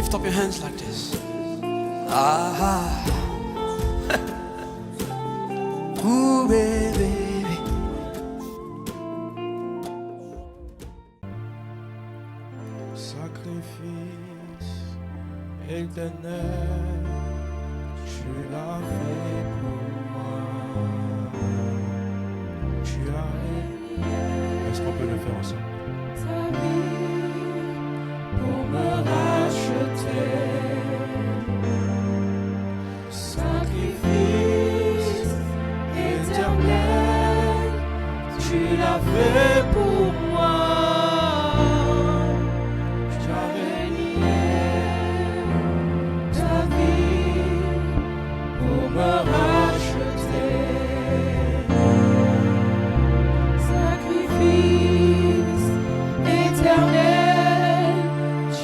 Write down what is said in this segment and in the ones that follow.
lift up your hands like this. Ah, ooh, baby. Sacrifice éternel, tu l'as fait pour moi. Tu as aimé. Est-ce qu'on peut le faire ensemble? Ta vie pour me racheter. Sacrifice éternel, tu l'as fait pour moi. Tu as renié ta vie pour me racheter. Sacrifice éternel,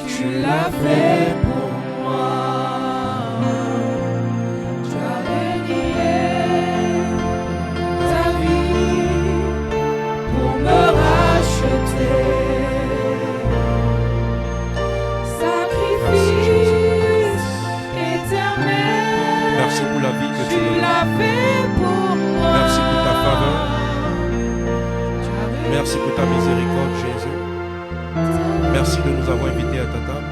tu l'as fait pour moi. Tu as renié ta vie pour me racheter. Sacrifice éternel, Merci pour la vie que tu tu nous donnes. l'as fait pour moi. Merci pour ta faveur. Tu as Merci pour ta miséricorde, Jésus. Merci de nous avoir invités à ta table.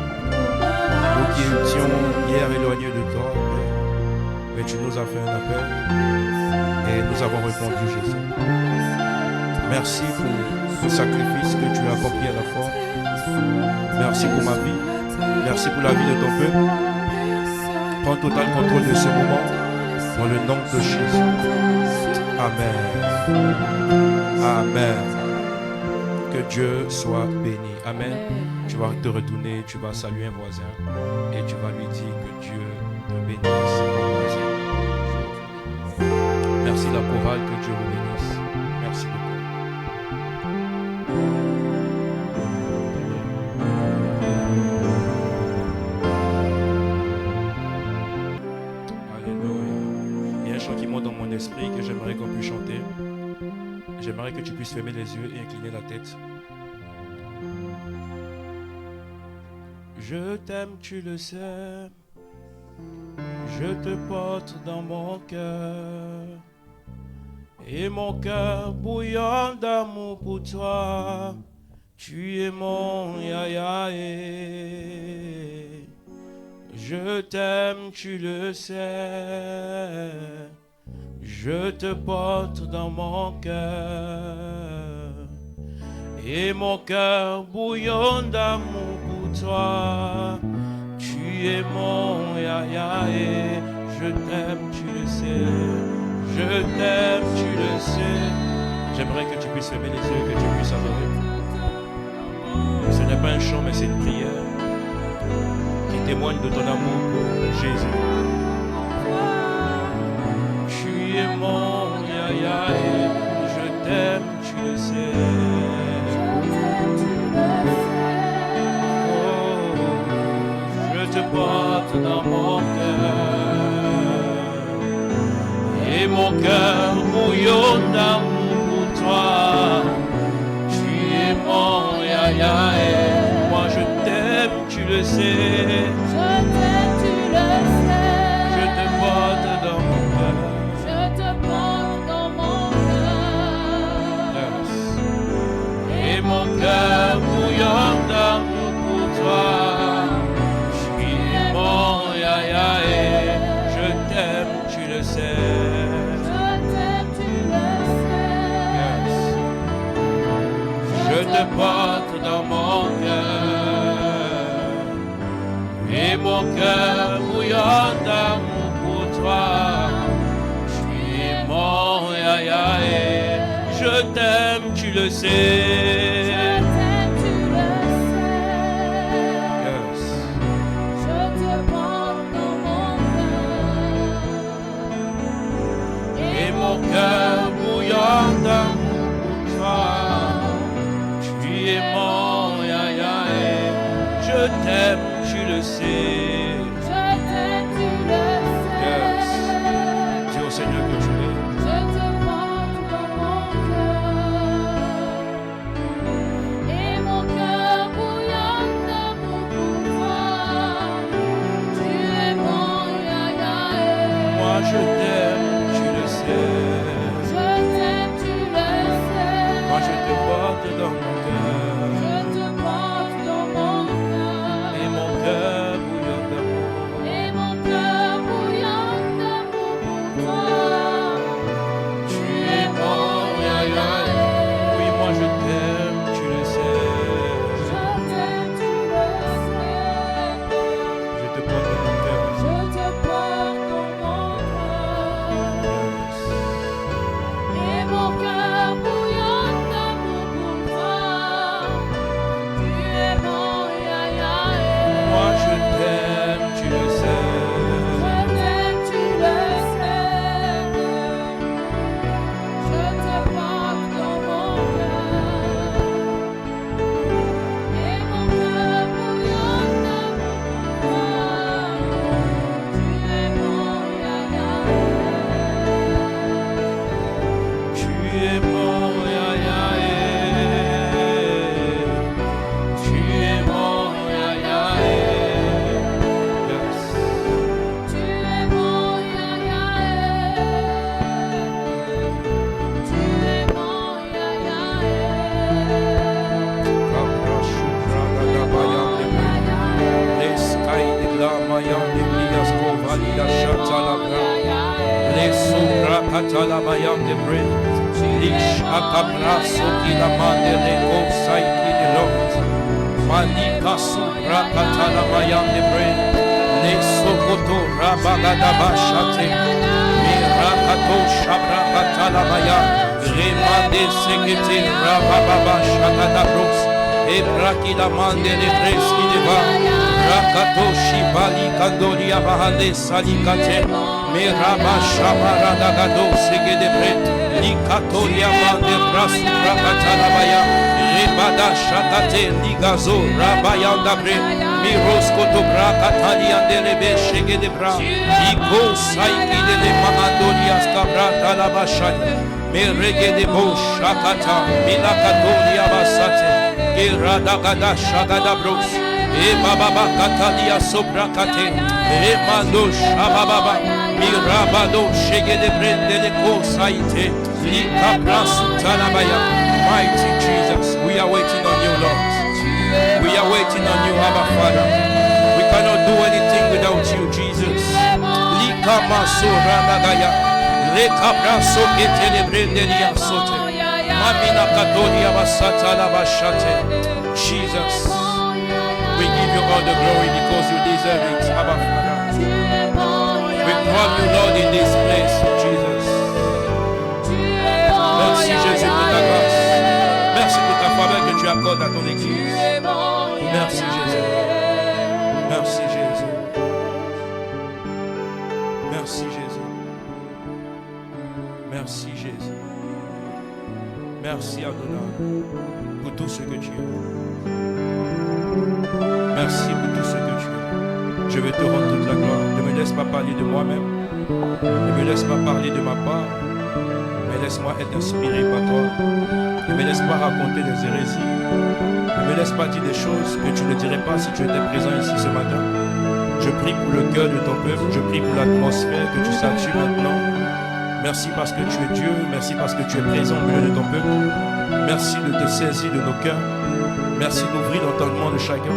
Nous qui étions hier éloignés de toi, Père, mais tu nous as fait un appel et nous avons répondu, Jésus. Merci pour le sacrifice que tu as accompli à la croix. Merci pour ma vie. Merci pour la vie de ton peuple. Prends total contrôle de ce moment dans le nom de Jésus. Amen. Amen. Que Dieu soit béni. Amen. Tu vas te retourner, tu vas saluer un voisin et tu vas lui dire que Dieu te bénisse, mon voisin. Merci la chorale, que Dieu vous bénisse. Merci beaucoup. Alléluia. Il y a un chant qui monte dans mon esprit que j'aimerais qu'on puisse chanter. J'aimerais que tu puisses fermer les yeux et incliner la tête. Je t'aime, tu le sais. Je te porte dans mon cœur. Et mon cœur bouillant d'amour pour toi. Tu es mon yayaé. Je t'aime, tu le sais. Je te porte dans mon cœur. Et mon cœur bouillonne d'amour pour toi. Tu es mon yayaé. Je t'aime, tu le sais. Je t'aime, tu le sais. J'aimerais que tu puisses fermer les yeux, que tu puisses adorer. Ce n'est pas un chant, mais c'est une prière qui témoigne de ton amour pour Jésus. Tu es mon yayaé. Je t'aime, tu le sais. Je te porte dans mon cœur. Et mon cœur bouillonne d'amour pour toi. Tu es mon yayaé. Moi je t'aime, tu le sais. Je t'aime, tu le sais. Je te porte dans mon cœur. Je te porte dans mon cœur. Yes. Et mon cœur bouillonne d'amour pour toi. Tu es mon yayaé. Je t'aime, tu le sais. Je t'aime, tu le sais. Yes. Je te porte dans mon cœur. Et mon cœur bouillonne d'amour pour toi. Tu es mon yayaé. Je t'aime, tu le sais. Je t'aime, tu le sais. Yes. Je te porte dans mon cœur. Et mon cœur bouillonne d'amour pour toi. Tu es mon yayaé. Je t'aime, tu le sais. Je t'aime, tu le Yes. sais. Dis au Seigneur que tu l'es. Je te porte dans mon cœur. Et mon cœur bouillonne d'amour pour toi. rakata la mayam de bre. Lish akabraso ki la mande reko saiki de lot. Malika su rakata la mayam de bre. Le sokoto rabagada bashate. Mirakato shabrakata la mayam. Remande sekete rabababa shakata bros. Ebraki la mande de breski de va. Rakato shibali kandori abahale salikate. Meraba shabarada gado sege de bret. Likatoria mande brasu rakata la baya. Rebada shakate ligazo rabayanda bre. Miroskoto brakatali anderebe shege de bra. Iko saiki de le mahandoria skabrata la bashaya. Merege de bo shakata milakatoria basate. Irada gada shagada bros. E baba katalia sobrakate. E mando shababa. Mirabado shege de brende de kosaite. Likabrasu talabaya. Mighty Jesus, we are waiting on you, Lord. We are waiting on you, Abba Father. We cannot do anything without you, Jesus. Likamaso radagaya. Rekabraso ketelebrende liasote. Mamina katolia basata la bashate. Jesus, we give you all the glory because you deserve it, Abba Father. We crown you, Lord, in this place, Jesus. Merci Jésus pour ta grâce. Merci pour ta faveur que tu accordes à ton Église. Merci Jésus. Merci Jésus. Merci Jésus. Merci Jésus. Merci Adonai pour tout ce que tu es. Merci pour tout ce que tu es. Je vais te rendre toute la gloire. Ne me laisse pas parler de moi-même. Ne me laisse pas parler de ma part. Mais laisse-moi être inspiré par toi. Ne me laisse pas raconter des hérésies. Ne me laisse pas dire des choses que tu ne dirais pas si tu étais présent ici ce matin. Je prie pour le cœur de ton peuple. Je prie pour l'atmosphère que tu satures maintenant. Merci parce que tu es Dieu. Merci parce que tu es présent au milieu de ton peuple. Merci de te saisir de nos cœurs. Merci d'ouvrir l'entendement de chacun.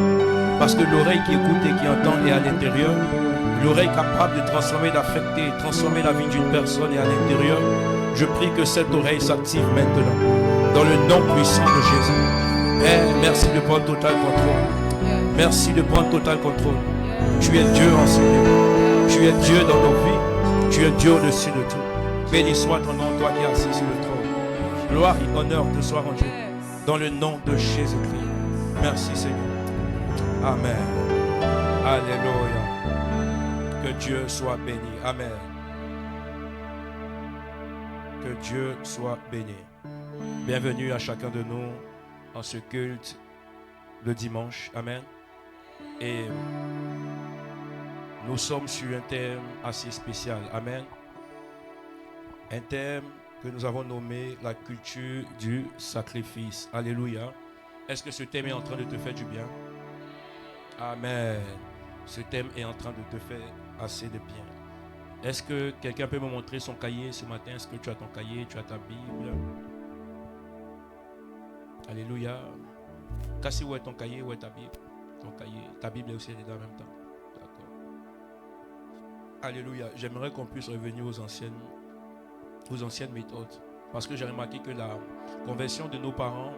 Parce que l'oreille qui écoute et qui entend est à l'intérieur. L'oreille capable de transformer, d'affecter, transformer la vie d'une personne est à l'intérieur. Je prie que cette oreille s'active maintenant. Dans le nom puissant de Jésus. Père, merci de prendre total contrôle. Merci de prendre total contrôle. Tu es Dieu en ce lieu. Tu es Dieu dans nos vies. Tu es Dieu au-dessus de tout. Béni soit ton nom, toi qui es assis sur le trône. Gloire et honneur te soient rendus. Dans le nom de Jésus-Christ. Merci Seigneur. Amen. Alléluia. Que Dieu soit béni. Amen. Que Dieu soit béni. Bienvenue à chacun de nous en ce culte le dimanche. Amen. Et nous sommes sur un thème assez spécial. Amen. Un thème que nous avons nommé la culture du sacrifice. Alléluia. Est-ce que ce thème est en train de te faire du bien? Amen. Ce thème est en train de te faire assez de bien. Est-ce que quelqu'un peut me montrer son cahier ce matin? Est-ce que tu as ton cahier? Tu as ta Bible? Alléluia. Cassie, où est ton cahier? Où est ta Bible? Ton cahier. Ta Bible est aussi dedans en même temps. D'accord. Alléluia. J'aimerais qu'on puisse revenir aux anciennes méthodes. Parce que j'ai remarqué que la conversion de nos parents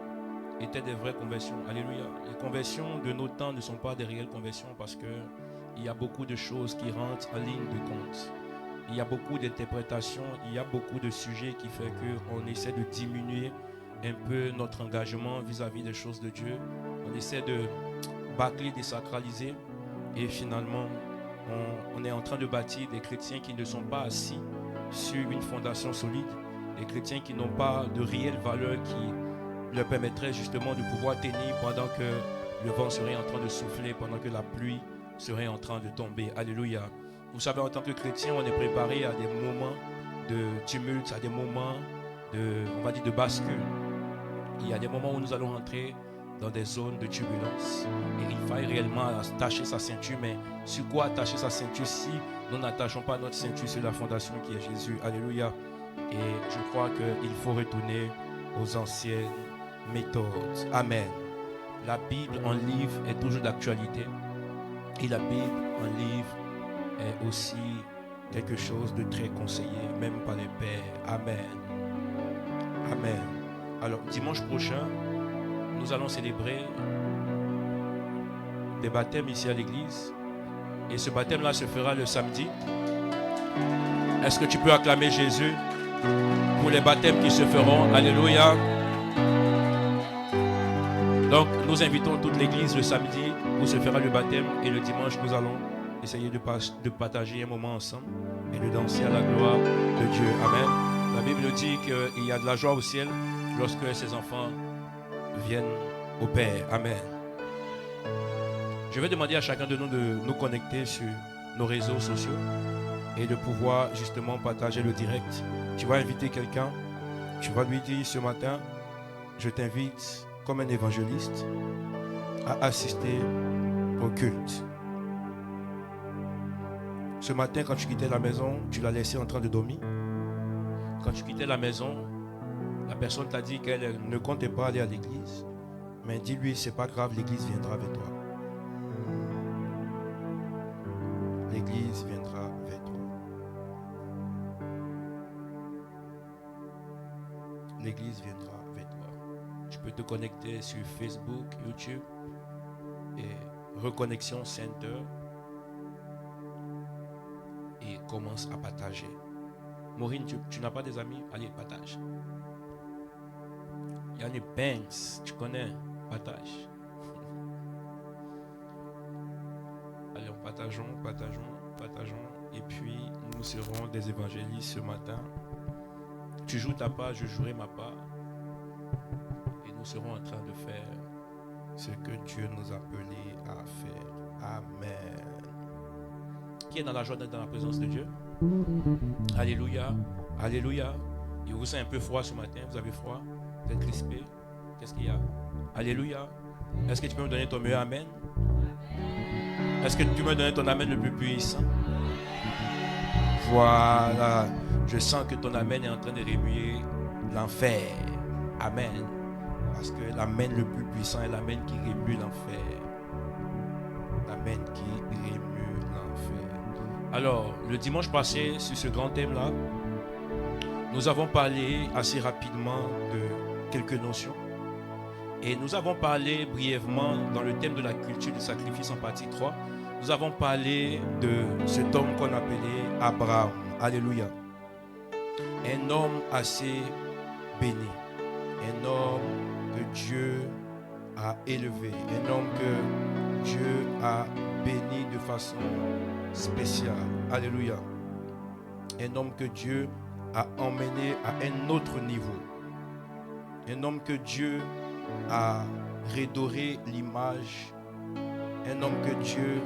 étaient des vraies conversions. Alléluia. Les conversions de nos temps ne sont pas des réelles conversions parce qu'il y a beaucoup de choses qui rentrent en ligne de compte. Il y a beaucoup d'interprétations, il y a beaucoup de sujets qui font qu'on essaie de diminuer un peu notre engagement vis-à-vis des choses de Dieu. On essaie de bâcler, désacraliser et finalement on est en train de bâtir des chrétiens qui ne sont pas assis sur une fondation solide, des chrétiens qui n'ont pas de réelle valeur qui leur permettrait justement de pouvoir tenir pendant que le vent serait en train de souffler, pendant que la pluie serait en train de tomber. Alléluia. Vous savez, en tant que chrétien, on est préparé à des moments de tumulte, à des moments de bascule. Il y a des moments où nous allons entrer dans des zones de turbulence. Et il faille réellement attacher sa ceinture. Mais sur quoi attacher sa ceinture si nous n'attachons pas notre ceinture sur la fondation qui est Jésus? Alléluia. Et je crois qu'il faut retourner aux anciennes méthodes. Amen. La Bible en livre est toujours d'actualité. Et la Bible en livre est aussi quelque chose de très conseillé, même par les pères. Amen. Amen. Alors, dimanche prochain, nous allons célébrer des baptêmes ici à l'église. Et ce baptême-là se fera le samedi. Est-ce que tu peux acclamer Jésus pour les baptêmes qui se feront? Alléluia. Donc, nous invitons toute l'église le samedi où se fera le baptême. Et le dimanche, nous allons essayer de partager un moment ensemble et de danser à la gloire de Dieu. Amen. La Bible dit qu'il y a de la joie au ciel lorsque ses enfants viennent au Père. Amen. Je vais demander à chacun de nous nous connecter sur nos réseaux sociaux et de pouvoir justement partager le direct. Tu vas inviter quelqu'un, tu vas lui dire ce matin, je t'invite comme un évangéliste à assister au culte. Ce matin, quand tu quittais la maison, tu l'as laissé en train de dormir. Quand tu quittais la maison, la personne t'a dit qu'elle ne comptait pas aller à l'église. Mais dis-lui, c'est pas grave, l'église viendra avec toi. L'église viendra vers toi. L'église viendra vers toi. Tu peux te connecter sur Facebook, YouTube et Reconnexion Center et commence à partager. Maureen, tu n'as pas des amis? Allez, partage. Yannick Banks, tu connais? Partage. Allez, partageons. Et puis, nous serons des évangélistes ce matin. Tu joues ta part, je jouerai ma part. Et nous serons en train de faire ce que Dieu nous a appelés à faire. Amen. Qui est dans la joie d'être dans la présence de Dieu? Alléluia. Alléluia. Il vous sent un peu froid ce matin. Vous avez froid? Vous êtes crispé? Qu'est-ce qu'il y a? Alléluia. Est-ce que tu peux me donner ton meilleur amen? Est-ce que tu peux me donner ton amen le plus puissant? Voilà. Je sens que ton amen est en train de remuer l'enfer. Amen. Parce que l'amen le plus puissant est l'amen qui remue l'enfer. L'amen qui remue l'enfer. Alors, le dimanche passé, sur ce grand thème-là, nous avons parlé assez rapidement de quelques notions. Et nous avons parlé brièvement dans le thème de la culture du sacrifice en partie 3. Nous avons parlé de cet homme qu'on appelait Abraham. Alléluia. Un homme assez béni. Un homme que Dieu a élevé. Un homme que Dieu a béni de façon spéciale. Alléluia. Un homme que Dieu a emmené à un autre niveau. Un homme que Dieu a redoré l'image. Un homme que Dieu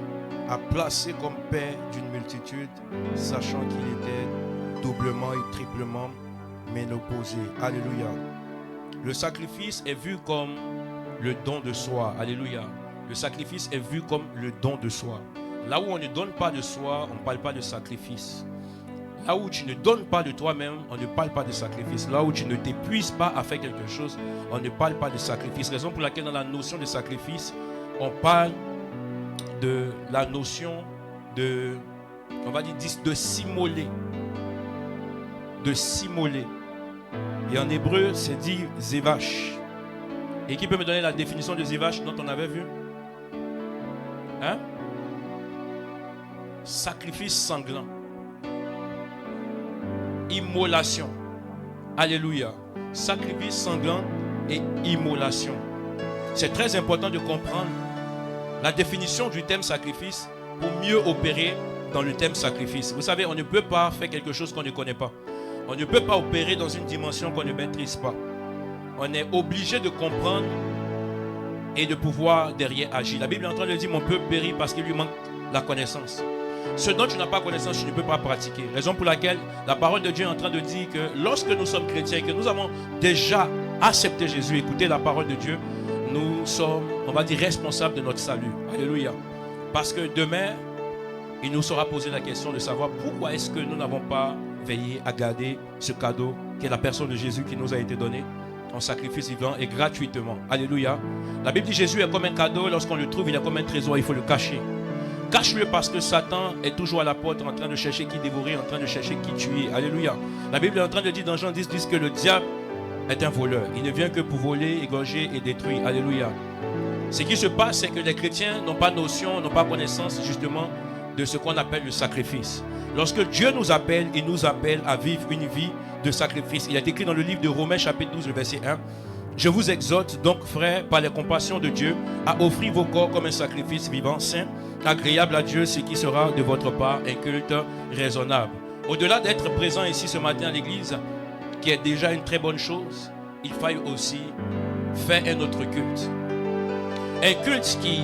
a placé comme père d'une multitude, sachant qu'il était doublement et triplement ménopausé. Alléluia. Le sacrifice est vu comme le don de soi. Alléluia. Le sacrifice est vu comme le don de soi. Là où on ne donne pas de soi, on ne parle pas de sacrifice. Là où tu ne donnes pas de toi-même, on ne parle pas de sacrifice. Là où tu ne t'épuises pas à faire quelque chose, on ne parle pas de sacrifice. Raison pour laquelle dans la notion de sacrifice, on parle de la notion de, on va dire, de s'immoler. De s'immoler. Et en hébreu, c'est dit zévash. Et qui peut me donner la définition de zévash dont on avait vu? Hein? Sacrifice sanglant. Immolation. Alléluia. Sacrifice sanglant et immolation. C'est très important de comprendre la définition du thème sacrifice pour mieux opérer dans le thème sacrifice. Vous savez, on ne peut pas faire quelque chose qu'on ne connaît pas. On ne peut pas opérer dans une dimension qu'on ne maîtrise pas. On est obligé de comprendre et de pouvoir derrière agir. La Bible est en train de dire, mon peuple périt parce qu'il lui manque la connaissance. Ce dont tu n'as pas connaissance, tu ne peux pas pratiquer. Raison pour laquelle la parole de Dieu est en train de dire que lorsque nous sommes chrétiens et que nous avons déjà accepté Jésus, écouté la parole de Dieu, nous sommes, on va dire, responsables de notre salut. Alléluia. Parce que demain, il nous sera posé la question de savoir pourquoi est-ce que nous n'avons pas veillé à garder ce cadeau qui est la personne de Jésus qui nous a été donné en sacrifice vivant et gratuitement. Alléluia. La Bible dit Jésus est comme un cadeau. Lorsqu'on le trouve, il est comme un trésor. Il faut le cacher. Cache-le parce que Satan est toujours à la porte en train de chercher qui dévorer, en train de chercher qui tuer. Alléluia. La Bible est en train de dire dans Jean 10 que le diable est un voleur. Il ne vient que pour voler, égorger et détruire. Alléluia. Ce qui se passe, c'est que les chrétiens n'ont pas notion, n'ont pas connaissance justement de ce qu'on appelle le sacrifice. Lorsque Dieu nous appelle, il nous appelle à vivre une vie de sacrifice. Il est écrit dans le livre de Romains chapitre 12, le verset 1. Je vous exhorte donc, frères, par les compassions de Dieu, à offrir vos corps comme un sacrifice vivant, saint, agréable à Dieu, ce qui sera de votre part un culte raisonnable. Au-delà d'être présent ici ce matin à l'église, qui est déjà une très bonne chose, il faille aussi faire un autre culte. Un culte qui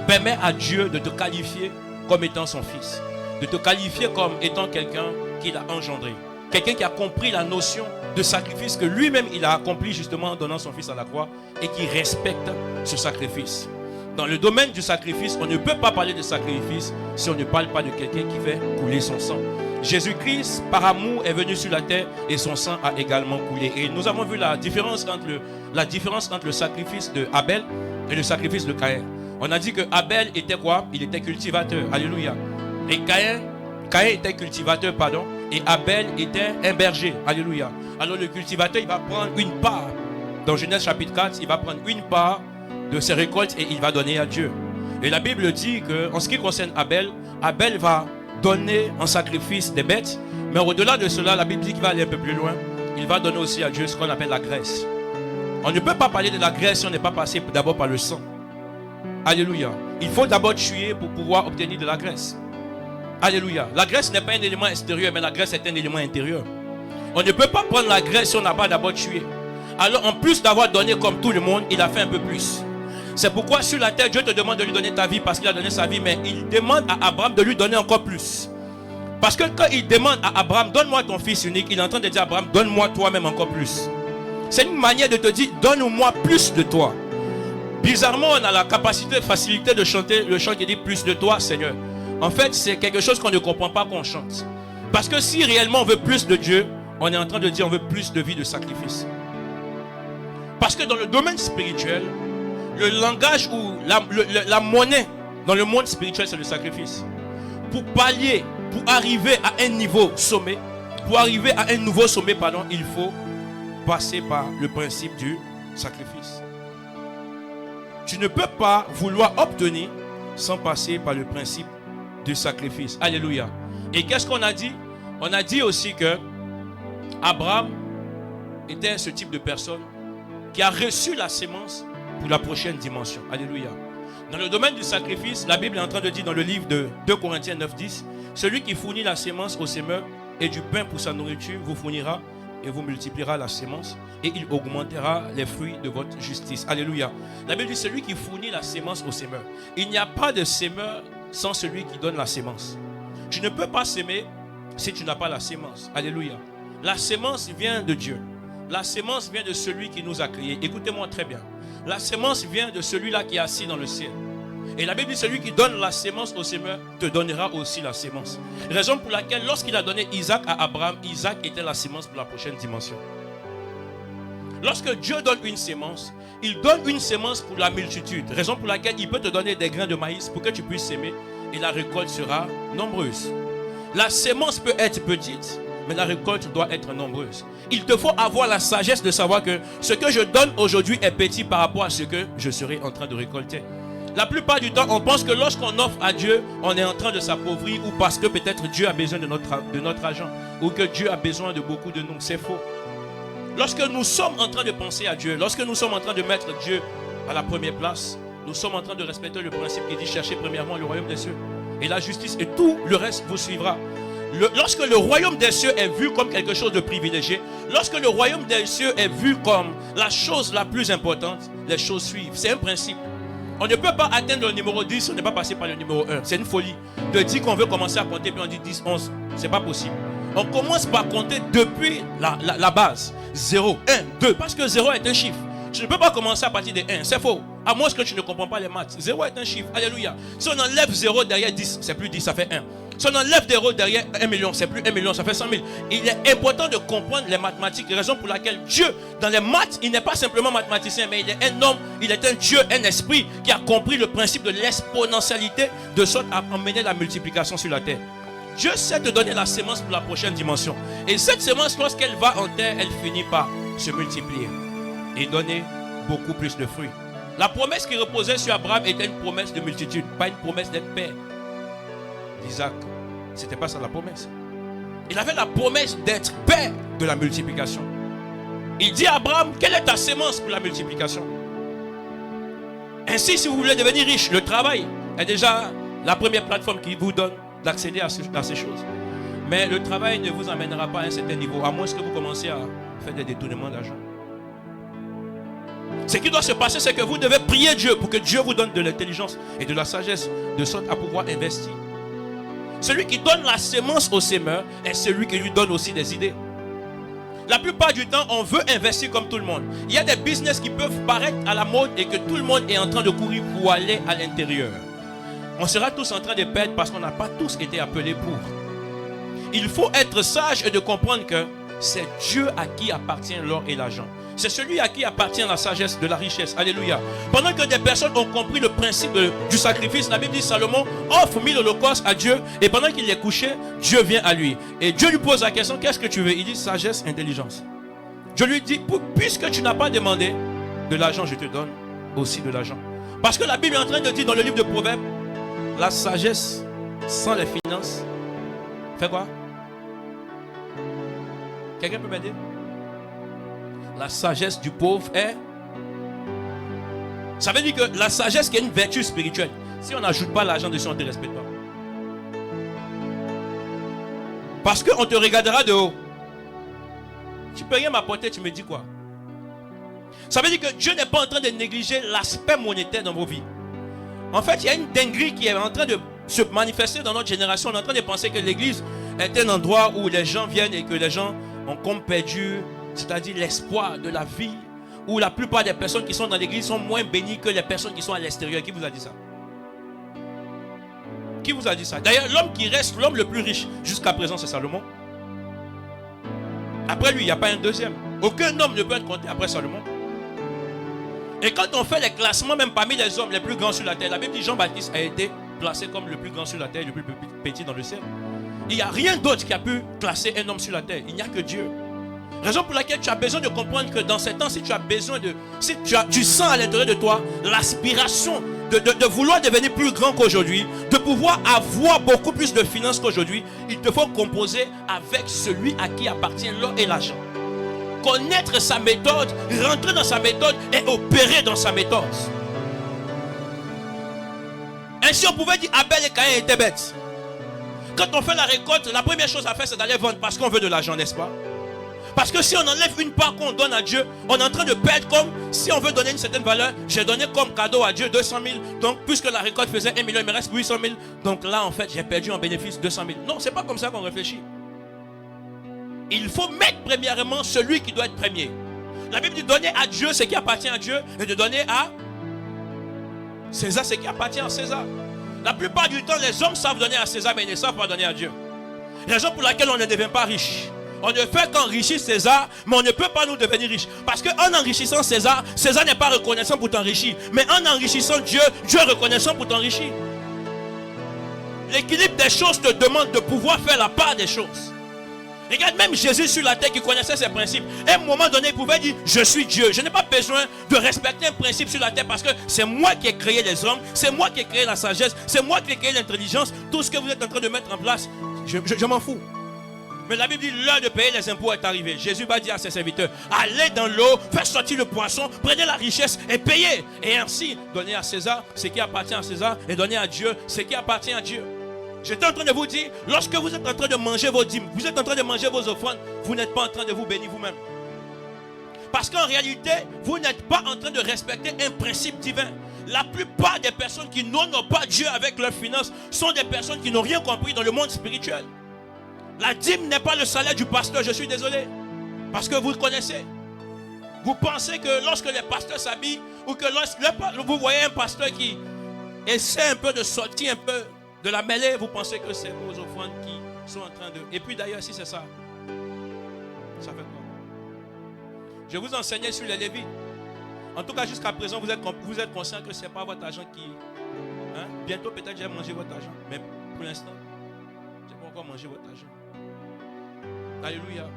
permet à Dieu de te qualifier comme étant son fils, de te qualifier comme étant quelqu'un qu'il a engendré, quelqu'un qui a compris la notion de sacrifice que lui-même il a accompli justement en donnant son fils à la croix et qui respecte ce sacrifice. Dans le domaine du sacrifice, on ne peut pas parler de sacrifice si on ne parle pas de quelqu'un qui fait couler son sang. Jésus-Christ, par amour, est venu sur la terre et son sang a également coulé. Et nous avons vu la différence entre le sacrifice de Abel et le sacrifice de Caïn. On a dit que Abel était quoi? Il était cultivateur. Alléluia. Et Caïn était cultivateur, pardon. Et Abel était un berger. Alléluia. Alors le cultivateur, il va prendre une part. Dans Genèse chapitre 4, il va prendre une part de ses récoltes et il va donner à Dieu. Et la Bible dit que en ce qui concerne Abel, Abel va donner en sacrifice des bêtes. Mais au-delà de cela, la Bible dit qu'il va aller un peu plus loin. Il va donner aussi à Dieu ce qu'on appelle la graisse. On ne peut pas parler de la graisse si on n'est pas passé d'abord par le sang. Alléluia. Il faut d'abord tuer pour pouvoir obtenir de la graisse. Alléluia. La graisse n'est pas un élément extérieur, mais la graisse est un élément intérieur. On ne peut pas prendre la graisse si on n'a pas d'abord tué. Alors en plus d'avoir donné comme tout le monde, il a fait un peu plus. C'est pourquoi sur la terre, Dieu te demande de lui donner ta vie parce qu'il a donné sa vie, mais il demande à Abraham de lui donner encore plus. Parce que quand il demande à Abraham, donne-moi ton fils unique, il est en train de dire à Abraham, donne-moi toi-même encore plus. C'est une manière de te dire, donne-moi plus de toi. Bizarrement, on a la capacité, facilité de chanter le chant qui dit plus de toi, Seigneur. En fait, c'est quelque chose qu'on ne comprend pas qu'on chante. Parce que si réellement on veut plus de Dieu, on est en train de dire on veut plus de vie de sacrifice. Parce que dans le domaine spirituel, le langage ou la monnaie dans le monde spirituel, c'est le sacrifice. Pour pallier, pour arriver à un niveau sommet, il faut passer par le principe du sacrifice. Tu ne peux pas vouloir obtenir sans passer par le principe du sacrifice. Alléluia. Et qu'est-ce qu'on a dit? On a dit aussi que Abraham était ce type de personne qui a reçu la sémence pour la prochaine dimension. Alléluia. Dans le domaine du sacrifice, la Bible est en train de dire dans le livre de 2 Corinthiens 9:10, celui qui fournit la sémence au semeur et du pain pour sa nourriture vous fournira et vous multipliera la sémence et il augmentera les fruits de votre justice. Alléluia. La Bible dit celui qui fournit la sémence au semeur. Il n'y a pas de semeur sans celui qui donne la sémence. Tu ne peux pas s'aimer si tu n'as pas la sémence. Alléluia. La sémence vient de Dieu. La sémence vient de celui qui nous a créés. Écoutez-moi très bien. La sémence vient de celui-là qui est assis dans le ciel. Et la Bible dit celui qui donne la sémence au semeur te donnera aussi la sémence. Raison pour laquelle lorsqu'il a donné Isaac à Abraham, Isaac était la sémence pour la prochaine dimension. Lorsque Dieu donne une sémence, il donne une sémence pour la multitude. Raison pour laquelle il peut te donner des grains de maïs pour que tu puisses s'aimer et la récolte sera nombreuse. La sémence peut être petite, mais la récolte doit être nombreuse. Il te faut avoir la sagesse de savoir que ce que je donne aujourd'hui est petit par rapport à ce que je serai en train de récolter. La plupart du temps, on pense que lorsqu'on offre à Dieu, on est en train de s'appauvrir ou parce que peut-être Dieu a besoin de notre argent ou que Dieu a besoin de beaucoup de nous. C'est faux. Lorsque nous sommes en train de penser à Dieu, lorsque nous sommes en train de mettre Dieu à la première place, nous sommes en train de respecter le principe qui dit chercher premièrement le royaume des cieux et la justice et tout le reste vous suivra. Lorsque le royaume des cieux est vu comme quelque chose de privilégié, lorsque le royaume des cieux est vu comme la chose la plus importante, les choses suivent. C'est un principe. On ne peut pas atteindre le numéro 10 si on n'est pas passé par le numéro 1. C'est une folie. De dire qu'on veut commencer à compter puis on dit 10, 11. C'est pas possible. On commence par compter depuis la base. 0, 1, 2. Parce que 0 est un chiffre. Tu ne peux pas commencer à partir de 1. C'est faux. À moins que tu ne comprends pas les maths. 0 est un chiffre. Alléluia. Si on enlève 0 derrière 10, c'est plus 10, ça fait 1. Si on enlève 0 derrière 1 million, c'est plus 1 million, ça fait 100 000. Il est important de comprendre les mathématiques. Raison pour laquelle Dieu, dans les maths, il n'est pas simplement mathématicien, mais il est un homme, il est un Dieu, un esprit qui a compris le principe de l'exponentialité de sorte à emmener la multiplication sur la terre. Dieu sait te donner la sémence pour la prochaine dimension. Et cette sémence, lorsqu'elle va en terre, elle finit par se multiplier et donner beaucoup plus de fruits. La promesse qui reposait sur Abraham était une promesse de multitude, pas une promesse d'être père d'Isaac. C'était pas ça la promesse. Il avait la promesse d'être père de la multiplication. Il dit à Abraham, quelle est ta sémence pour la multiplication? Ainsi, si vous voulez devenir riche, le travail est déjà la première plateforme qui vous donne d'accéder à ces choses. Mais le travail ne vous amènera pas à un certain niveau, à moins que vous commenciez à faire des détournements d'argent. Ce qui doit se passer, c'est que vous devez prier Dieu pour que Dieu vous donne de l'intelligence et de la sagesse de sorte à pouvoir investir. Celui qui donne la sémence au semeur est celui qui lui donne aussi des idées. La plupart du temps, on veut investir comme tout le monde. Il y a des business qui peuvent paraître à la mode et que tout le monde est en train de courir pour aller à l'intérieur. On sera tous en train de perdre parce qu'on n'a pas tous été appelés pour. Il faut être sage et de comprendre que c'est Dieu à qui appartient l'or et l'argent. C'est celui à qui appartient la sagesse de la richesse. Alléluia. Pendant que des personnes ont compris le principe du sacrifice, la Bible dit Salomon offre 1000 holocaustes à Dieu et pendant qu'il est couché, Dieu vient à lui. Et Dieu lui pose la question, qu'est-ce que tu veux? Il dit sagesse, intelligence. Je lui dis, puisque tu n'as pas demandé de l'argent, je te donne aussi de l'argent. Parce que la Bible est en train de dire dans le livre de Proverbes, la sagesse sans les finances, fait quoi? Quelqu'un peut m'aider? La sagesse du pauvre est... Ça veut dire que la sagesse qui est une vertu spirituelle. Si on n'ajoute pas l'argent dessus, on ne te respecte pas. Parce qu'on te regardera de haut. Tu peux rien m'apporter, tu me dis quoi? Ça veut dire que Dieu n'est pas en train de négliger l'aspect monétaire dans vos vies. En fait, il y a une dinguerie qui est en train de se manifester dans notre génération. On est en train de penser que l'église est un endroit où les gens viennent et que les gens ont comme perdu, c'est-à-dire l'espoir de la vie, où la plupart des personnes qui sont dans l'église sont moins bénies que les personnes qui sont à l'extérieur. Qui vous a dit ça? Qui vous a dit ça? D'ailleurs, l'homme qui reste l'homme le plus riche jusqu'à présent, c'est Salomon. Après lui, il n'y a pas un deuxième. Aucun homme ne peut être compté après Salomon. Et quand on fait les classements, même parmi les hommes les plus grands sur la terre, la Bible dit Jean-Baptiste a été placé comme le plus grand sur la terre et le plus petit dans le ciel. Il n'y a rien d'autre qui a pu classer un homme sur la terre. Il n'y a que Dieu. Raison pour laquelle tu as besoin de comprendre que dans ces temps, si tu as besoin de... Si tu sens à l'intérieur de toi l'aspiration de vouloir devenir plus grand qu'aujourd'hui, de pouvoir avoir beaucoup plus de finances qu'aujourd'hui, il te faut composer avec celui à qui appartient l'or et l'argent. Connaître sa méthode, rentrer dans sa méthode et opérer dans sa méthode. Ainsi, on pouvait dire Abel et Caïn étaient bêtes. Quand on fait la récolte, la première chose à faire, c'est d'aller vendre parce qu'on veut de l'argent, n'est-ce pas? Parce que si on enlève une part qu'on donne à Dieu, on est en train de perdre comme si on veut donner une certaine valeur. J'ai donné comme cadeau à Dieu 200 000. Donc, puisque la récolte faisait 1 million, il me reste 800 000. Donc là, en fait, j'ai perdu en bénéfice 200 000. Non, c'est pas comme ça qu'on réfléchit. Il faut mettre premièrement celui qui doit être premier. La Bible dit donner à Dieu ce qui appartient à Dieu et de donner à César ce qui appartient à César. La plupart du temps, les hommes savent donner à César, mais ils ne savent pas donner à Dieu. Raison pour laquelle on ne devient pas riche. On ne fait qu'enrichir César, mais on ne peut pas nous devenir riches. Parce qu'en enrichissant César, César n'est pas reconnaissant pour t'enrichir. Mais en enrichissant Dieu, Dieu est reconnaissant pour t'enrichir. L'équilibre des choses te demande de pouvoir faire la part des choses. Regarde, même Jésus sur la terre qui connaissait ses principes. À un moment donné, il pouvait dire, je suis Dieu. Je n'ai pas besoin de respecter un principe sur la terre parce que c'est moi qui ai créé les hommes. C'est moi qui ai créé la sagesse. C'est moi qui ai créé l'intelligence. Tout ce que vous êtes en train de mettre en place, je m'en fous. Mais la Bible dit, l'heure de payer les impôts est arrivée. Jésus va dire à ses serviteurs, allez dans l'eau, faites sortir le poisson, prenez la richesse et payez. Et ainsi, donnez à César ce qui appartient à César et donnez à Dieu ce qui appartient à Dieu. J'étais en train de vous dire, lorsque vous êtes en train de manger vos dîmes, vous êtes en train de manger vos offrandes, vous n'êtes pas en train de vous bénir vous-même. Parce qu'en réalité, vous n'êtes pas en train de respecter un principe divin. La plupart des personnes qui n'honorent pas Dieu avec leurs finances sont des personnes qui n'ont rien compris dans le monde spirituel. La dîme n'est pas le salaire du pasteur, je suis désolé. Parce que vous le connaissez. Vous pensez que lorsque les pasteurs s'habillent, Ou que lorsque vous voyez un pasteur qui essaie un peu de sortir un peu de la mêlée, vous pensez que c'est vos offrandes qui sont en train de... Et puis d'ailleurs, si c'est ça, ça fait quoi? Je vous enseignais sur les Lévites. En tout cas, jusqu'à présent, vous êtes conscient que ce n'est pas votre argent qui... Hein? Bientôt, peut-être, j'ai mangé votre argent. Mais pour l'instant, je n'ai pas encore mangé votre argent. Alléluia.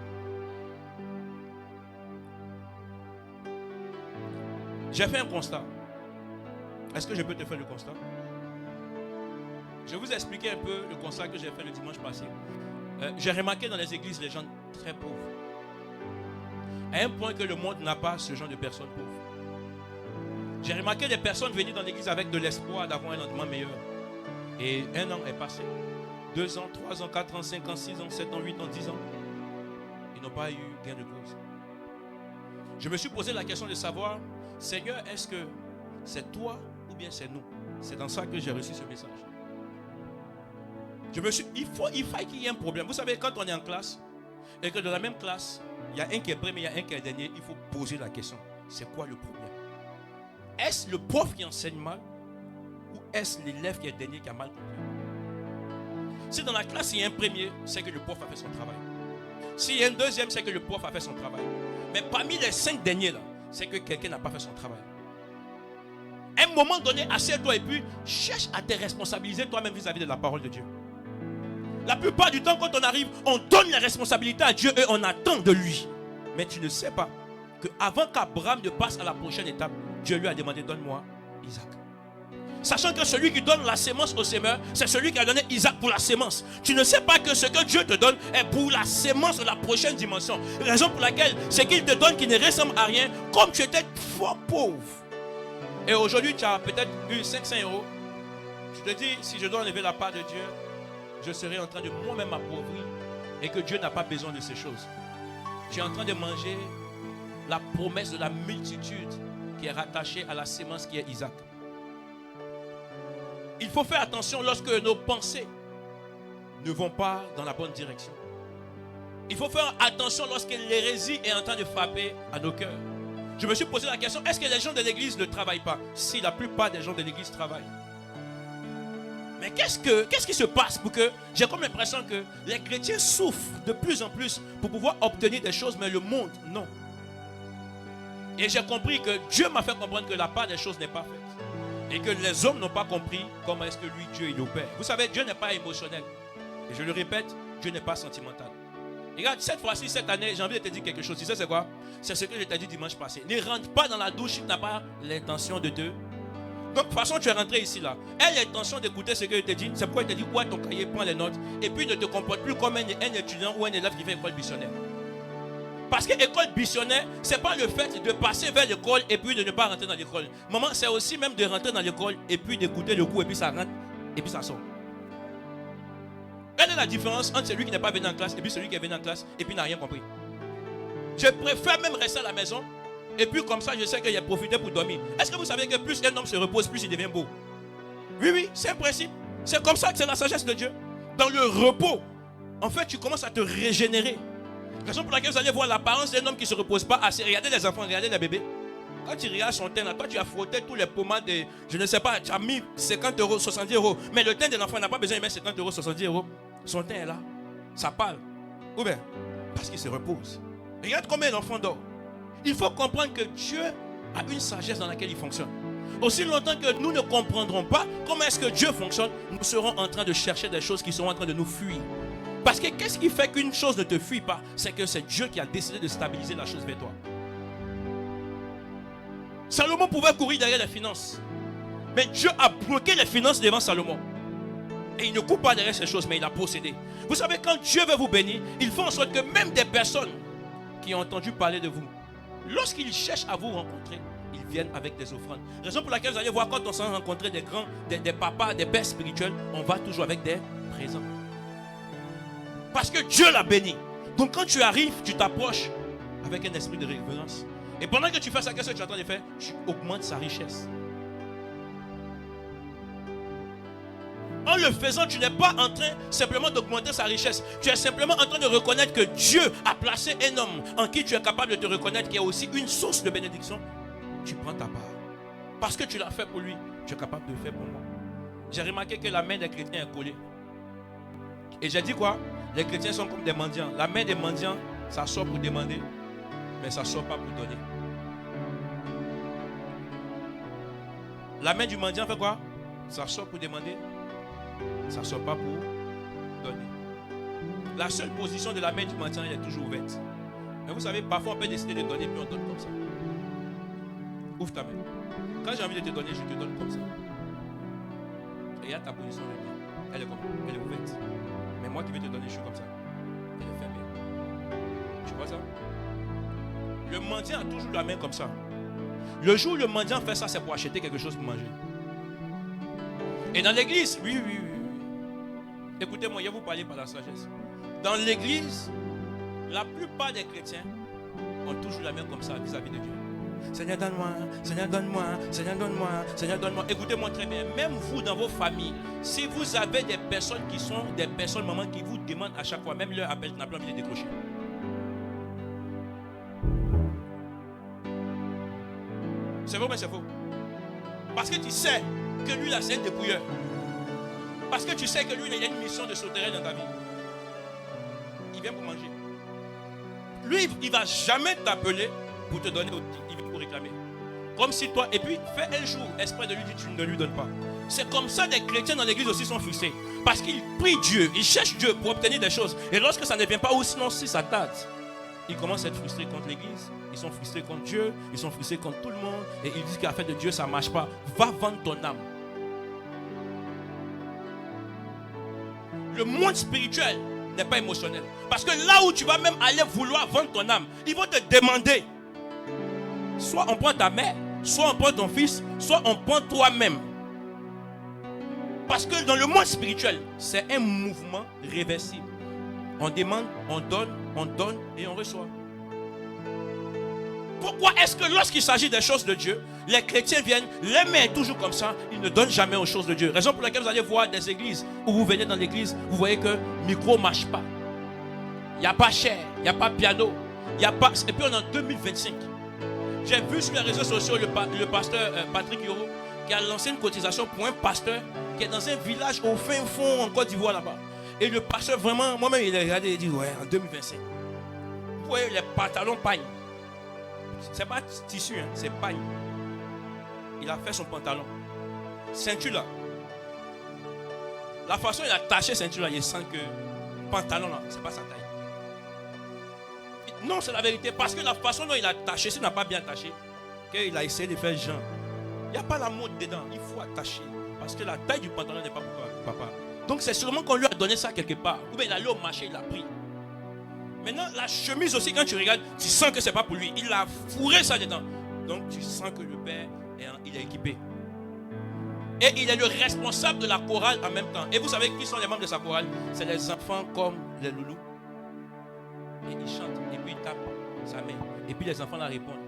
J'ai fait un constat. Est-ce que je peux te faire le constat? Je vais vous expliquer un peu le constat que j'ai fait le dimanche passé. J'ai remarqué dans les églises les gens très pauvres. À un point que le monde n'a pas ce genre de personnes pauvres. J'ai remarqué des personnes venir dans l'église avec de l'espoir d'avoir un lendemain meilleur. Et un an est passé. 2 ans, 3 ans, 4 ans, 5 ans, 6 ans, 7 ans, 8 ans, 10 ans. Ils n'ont pas eu gain de cause. Je me suis posé la question de savoir, Seigneur, est-ce que c'est toi ou bien c'est nous? C'est dans ça que j'ai reçu ce message. Il faut qu'il y ait un problème. Vous savez, quand on est en classe, et que dans la même classe, il y a un qui est premier, il y a un qui est dernier, il faut poser la question. C'est quoi le problème? Est-ce le prof qui enseigne mal? Ou est-ce l'élève qui est dernier qui a mal compris? Si dans la classe il y a un premier, c'est que le prof a fait son travail. S'il y a un deuxième, c'est que le prof a fait son travail. Mais parmi les 5 derniers là, c'est que quelqu'un n'a pas fait son travail. À un moment donné, assieds-toi et puis cherche à te responsabiliser toi-même vis-à-vis de la parole de Dieu. La plupart du temps, quand on arrive, on donne la responsabilité à Dieu et on attend de lui. Mais tu ne sais pas qu'avant qu'Abraham ne passe à la prochaine étape, Dieu lui a demandé, donne-moi Isaac. Sachant que celui qui donne la sémence au semeur, c'est celui qui a donné Isaac pour la sémence. Tu ne sais pas que ce que Dieu te donne est pour la sémence de la prochaine dimension. Raison pour laquelle ce qu'il te donne qui ne ressemble à rien, comme tu étais fort pauvre. Et aujourd'hui, tu as peut-être eu 500 €. Je te dis, si je dois enlever la part de Dieu, je serai en train de moi-même m'appauvrir et que Dieu n'a pas besoin de ces choses. Tu es en train de manger la promesse de la multitude qui est rattachée à la sémence qui est Isaac. Il faut faire attention lorsque nos pensées ne vont pas dans la bonne direction. Il faut faire attention lorsque l'hérésie est en train de frapper à nos cœurs. Je me suis posé la question, est-ce que les gens de l'église ne travaillent pas? Si, la plupart des gens de l'église travaillent. Mais qu'est-ce qui se passe pour que j'ai comme l'impression que les chrétiens souffrent de plus en plus pour pouvoir obtenir des choses, mais le monde, non. Et j'ai compris que Dieu m'a fait comprendre que la part des choses n'est pas faite. Et que les hommes n'ont pas compris comment est-ce que lui, Dieu, il opère. Vous savez, Dieu n'est pas émotionnel. Et je le répète, Dieu n'est pas sentimental. Et regarde, cette fois-ci, cette année, j'ai envie de te dire quelque chose. Tu sais c'est quoi? C'est ce que je t'ai dit dimanche passé. Ne rentre pas dans la douche si tu n'as pas l'intention de te... Donc, de toute façon, tu es rentré ici, là. Aie l'intention d'écouter ce que je te dis. C'est pourquoi il te dit, ouais, ton cahier, prends les notes. Et puis, ne te comporte plus comme un étudiant ou un élève qui fait école missionnaire. Parce que l'école missionnaire, ce n'est pas le fait de passer vers l'école et puis de ne pas rentrer dans l'école. Maman, c'est aussi même de rentrer dans l'école et puis d'écouter le cours et puis ça rentre et puis ça sort. Quelle est la différence entre celui qui n'est pas venu en classe et puis celui qui est venu en classe et puis n'a rien compris? Je préfère même rester à la maison et puis comme ça, je sais qu'il a profité pour dormir. Est-ce que vous savez que plus un homme se repose, plus il devient beau? Oui, c'est un principe. C'est comme ça que c'est la sagesse de Dieu. Dans le repos, en fait, tu commences à te régénérer. Raison pour laquelle vous allez voir l'apparence d'un homme qui ne se repose pas assez. Regardez les enfants, regardez les bébés. Quand tu regardes son teint, là, toi tu as frotté tous les pommades, je ne sais pas, tu as mis 50 €, 70 €. Mais le teint de l'enfant n'a pas besoin de mettre 50 €, 70 €. Son teint est là, ça parle. Ou bien, parce qu'il se repose. Regarde combien l'enfant dort. Il faut comprendre que Dieu a une sagesse dans laquelle il fonctionne. Aussi longtemps que nous ne comprendrons pas comment est-ce que Dieu fonctionne, nous serons en train de chercher des choses qui seront en train de nous fuir. Parce que qu'est-ce qui fait qu'une chose ne te fuit pas? C'est que c'est Dieu qui a décidé de stabiliser la chose vers toi. Salomon pouvait courir derrière les finances. Mais Dieu a bloqué les finances devant Salomon. Et il ne court pas derrière ces choses, mais il a possédé. Vous savez, quand Dieu veut vous bénir, il fait en sorte que même des personnes qui ont entendu parler de vous, lorsqu'ils cherchent à vous rencontrer, ils viennent avec des offrandes. Raison pour laquelle vous allez voir, quand on s'en rencontrer des grands, des papas, des pères spirituels, on va toujours avec des présents. Parce que Dieu l'a béni. Donc quand tu arrives, tu t'approches avec un esprit de révérence. Et pendant que tu fais ça, qu'est-ce que tu es en train de faire? Tu augmentes sa richesse. En le faisant, tu n'es pas en train simplement d'augmenter sa richesse. Tu es simplement en train de reconnaître que Dieu a placé un homme en qui tu es capable de te reconnaître, qui est aussi une source de bénédiction. Tu prends ta part. Parce que tu l'as fait pour lui, tu es capable de le faire pour moi. J'ai remarqué que la main des chrétiens est collée. Et j'ai dit quoi? Les chrétiens sont comme des mendiants. La main des mendiants, ça sort pour demander, mais ça ne sort pas pour donner. La main du mendiant fait quoi? Ça sort pour demander, ça ne sort pas pour donner. La seule position de la main du mendiant, elle est toujours ouverte. Mais vous savez, parfois on peut décider de donner, puis on donne comme ça. Ouvre ta main. Quand j'ai envie de te donner, je te donne comme ça. Et il y a ta position de main. Elle est comme, elle est ouverte. Mais moi qui vais te donner, je suis comme ça. Elle est fermée. Tu vois ça? Le mendiant a toujours la main comme ça. Le jour où le mendiant fait ça, c'est pour acheter quelque chose pour manger. Et dans l'église, oui. Écoutez-moi, je vais vous parler par la sagesse. Dans l'église, la plupart des chrétiens ont toujours la main comme ça vis-à-vis de Dieu. Seigneur, donne-moi, Seigneur, donne-moi, Seigneur, donne-moi, Seigneur, donne-moi. Écoutez-moi très bien. Même vous, dans vos familles, si vous avez des personnes qui sont des personnes, maman, qui vous demandent à chaque fois, même leur appel, tu n'as pas envie de décrocher. C'est vrai ou c'est faux? Parce que tu sais que lui, là, c'est un dépouilleur. Parce que tu sais que lui, il a une mission de sauterelle dans ta vie. Il vient pour manger. Lui, il ne va jamais t'appeler pour te donner, il vient pour réclamer. Comme si toi, et puis fais un jour exprès de lui dire tu ne lui donnes pas. C'est comme ça des chrétiens dans l'église aussi sont frustrés. Parce qu'ils prient Dieu, ils cherchent Dieu pour obtenir des choses. Et lorsque ça ne vient pas, ou sinon si ça tarde, ils commencent à être frustrés contre l'église, ils sont frustrés contre Dieu, ils sont frustrés contre tout le monde. Et ils disent qu'à fait de Dieu ça ne marche pas. Va vendre ton âme. Le monde spirituel n'est pas émotionnel. Parce que là où tu vas même aller vouloir vendre ton âme, ils vont te demander. Soit on prend ta mère, soit on prend ton fils, soit on prend toi-même. Parce que dans le monde spirituel, c'est un mouvement réversible. On demande, on donne et on reçoit. Pourquoi est-ce que lorsqu'il s'agit des choses de Dieu, les chrétiens viennent, les mains toujours comme ça, ils ne donnent jamais aux choses de Dieu. Raison pour laquelle vous allez voir des églises, où vous venez dans l'église, vous voyez que le micro ne marche pas. Il n'y a pas chair, il n'y a pas piano, il n'y a pas... Et puis on est en 2025. J'ai vu sur les réseaux sociaux le pasteur Patrick Yoro qui a lancé une cotisation pour un pasteur qui est dans un village au fin fond en Côte d'Ivoire là-bas. Et le pasteur vraiment, moi-même il a regardé et il dit ouais, en 2025. Vous voyez les pantalons pagne. C'est pas tissu, hein, c'est pagne. Il a fait son pantalon. Ceinture là. La façon il a taché ceinture là, il sent que pantalon là, c'est pas sa taille. Non, c'est la vérité. Parce que la façon dont il a taché, s'il n'a pas bien taché, qu'il a essayé de faire genre. Il n'y a pas la mode dedans. Il faut attacher. Parce que la taille du pantalon n'est pas pour papa. Donc c'est sûrement qu'on lui a donné ça quelque part. Ou bien il est allé au marché, il l'a pris. Maintenant, la chemise aussi, quand tu regardes, tu sens que ce n'est pas pour lui. Il a fourré ça dedans. Donc tu sens que le père, il est équipé. Et il est le responsable de la chorale en même temps. Et vous savez qui sont les membres de sa chorale? C'est les enfants comme les loulous. Et il chante, et puis il tape sa main. Et puis les enfants la répondent.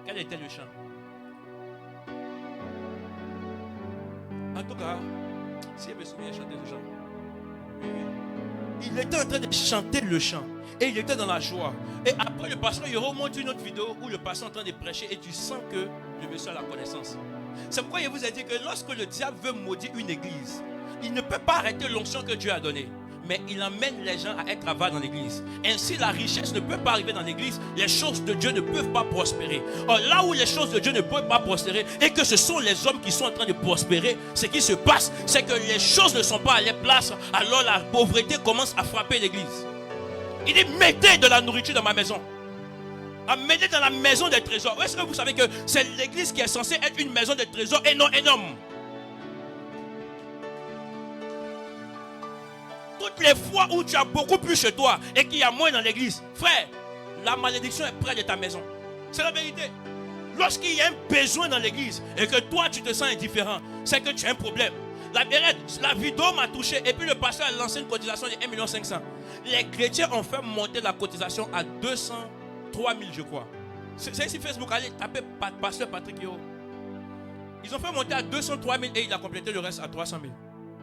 Quel était le chant? En tout cas, si je me souviens, il chantait le chant. Il était en train de chanter le chant. Et il était dans la joie. Et après, le pasteur, il remonte une autre vidéo où le pasteur est en train de prêcher et tu sens que le monsieur a la connaissance. C'est pourquoi il vous a dit que lorsque le diable veut maudire une église, il ne peut pas arrêter l'onction que Dieu a donnée. Mais il emmène les gens à être avares dans l'église. Ainsi, la richesse ne peut pas arriver dans l'église. Les choses de Dieu ne peuvent pas prospérer. Or, là où les choses de Dieu ne peuvent pas prospérer et que ce sont les hommes qui sont en train de prospérer, ce qui se passe, c'est que les choses ne sont pas à leur place. Alors la pauvreté commence à frapper l'église. Il dit, mettez de la nourriture dans ma maison. Amenez dans la maison des trésors. Est-ce que vous savez que c'est l'église qui est censée être une maison de trésors et non énorme? Toutes les fois où tu as beaucoup plus chez toi et qu'il y a moins dans l'église, frère, la malédiction est près de ta maison. C'est la vérité. Lorsqu'il y a un besoin dans l'église et que toi tu te sens indifférent, c'est que tu as un problème. La vidéo m'a touché et puis le pasteur a lancé une cotisation de 1,5 million. Les chrétiens ont fait monter la cotisation à 203 000 je crois. C'est ici Facebook, allez taper pasteur Patrick Yoro. Ils ont fait monter à 203 000 et il a complété le reste à 300 000.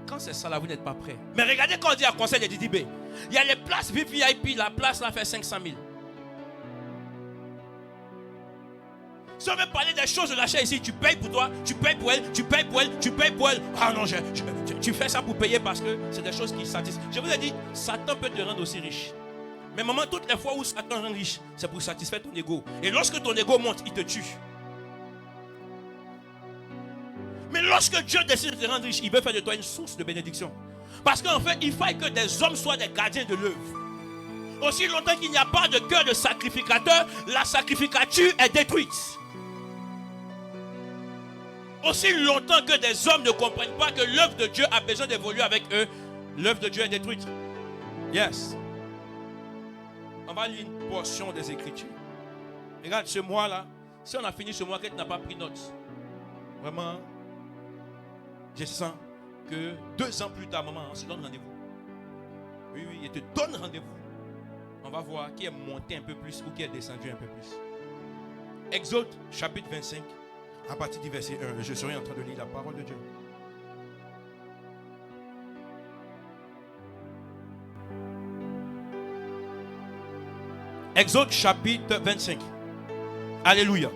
Quand c'est ça là, vous n'êtes pas prêt. Mais regardez quand on dit à conseil de DDB, il y a les places VIP, la place là fait 500 000. Si on veut parler des choses de la chair ici, tu payes pour toi, tu payes pour elle, tu payes pour elle, tu payes pour elle. Ah non, tu fais ça pour payer parce que c'est des choses qui satisfont. Je vous ai dit, Satan peut te rendre aussi riche. Mais maman, toutes les fois où Satan rend riche, c'est pour satisfaire ton ego. Et lorsque ton ego monte, il te tue. Mais lorsque Dieu décide de te rendre riche, il veut faire de toi une source de bénédiction. Parce qu'en fait, il faut que des hommes soient des gardiens de l'œuvre. Aussi longtemps qu'il n'y a pas de cœur de sacrificateur, la sacrificature est détruite. Aussi longtemps que des hommes ne comprennent pas que l'œuvre de Dieu a besoin d'évoluer avec eux, l'œuvre de Dieu est détruite. Yes. On va lire une portion des Écritures. Regarde, ce mois-là, si on a fini ce mois, que tu n'as pas pris note, vraiment, je sens que 2 ans plus tard, maman, on se donne rendez-vous. Oui, il te donne rendez-vous. On va voir qui est monté un peu plus ou qui est descendu un peu plus. Exode, chapitre 25, à partir du verset 1. Je serai en train de lire la parole de Dieu. Exode, chapitre 25. Alléluia.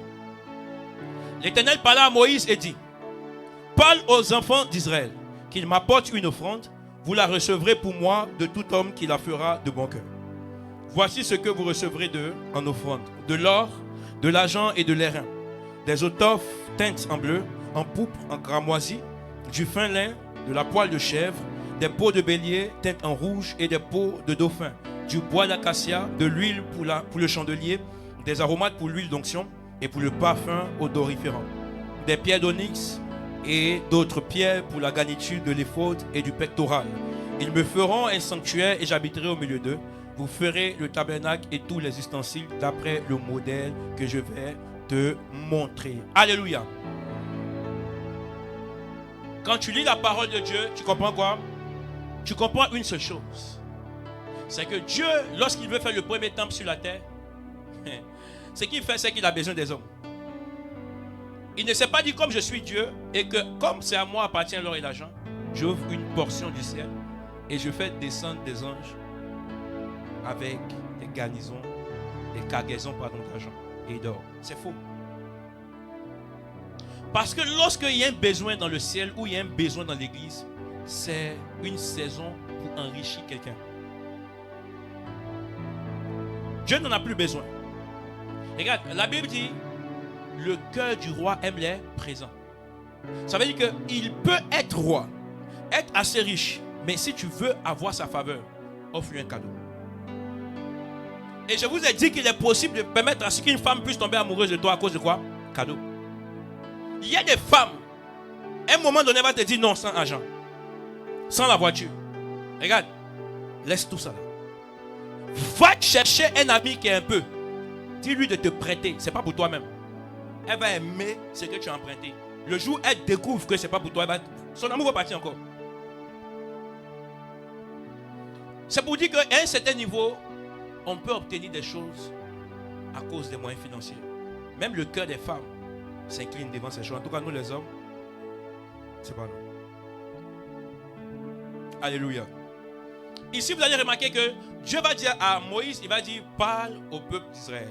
L'Éternel parla à Moïse et dit: parle aux enfants d'Israël qu'ils m'apportent une offrande. Vous la recevrez pour moi de tout homme qui la fera de bon cœur. Voici ce que vous recevrez d'eux en offrande: de l'or, de l'argent et de l'airain, des étoffes teintes en bleu, en pourpre, en cramoisi, du fin lin, de la poêle de chèvre, des peaux de bélier teintes en rouge et des peaux de dauphin, du bois d'acacia, de l'huile pour le chandelier, des aromates pour l'huile d'onction et pour le parfum odoriférant, des pierres d'onyx et d'autres pierres pour la garniture de l'éphod et du pectoral. Ils me feront un sanctuaire et j'habiterai au milieu d'eux. Vous ferez le tabernacle et tous les ustensiles d'après le modèle que je vais te montrer. Alléluia. Quand tu lis la parole de Dieu, tu comprends quoi? Tu comprends une seule chose. C'est que Dieu, lorsqu'il veut faire le premier temple sur la terre, ce qu'il fait, c'est qu'il a besoin des hommes. Il ne s'est pas dit comme je suis Dieu et que comme c'est à moi appartient l'or et l'argent, j'ouvre une portion du ciel et je fais descendre des anges avec des garnisons, des cargaisons d'argent et d'or. C'est faux. Parce que lorsqu'il y a un besoin dans le ciel ou il y a un besoin dans l'église, c'est une saison pour enrichir quelqu'un. Dieu n'en a plus besoin. Regarde, la Bible dit: le cœur du roi aime les présents. Ça veut dire qu'il peut être roi, être assez riche, mais si tu veux avoir sa faveur, offre-lui un cadeau. Et je vous ai dit qu'il est possible de permettre à ce qu'une femme puisse tomber amoureuse de toi à cause de quoi? Cadeau. Il y a des femmes, à un moment donné, elle va te dire non, sans argent, sans la voiture. Regarde, laisse tout ça là. Va chercher un ami qui est un peu. Dis-lui de te prêter, c'est pas pour toi-même. Elle va aimer ce que tu as emprunté. Le jour où elle découvre que c'est pas pour toi, son amour va partir encore. C'est pour dire qu'à un certain niveau, on peut obtenir des choses à cause des moyens financiers. Même le cœur des femmes s'incline devant ces choses. En tout cas, nous les hommes, c'est pas nous. Alléluia. Ici, vous allez remarquer que Dieu va dire à Moïse, il va dire: parle au peuple d'Israël.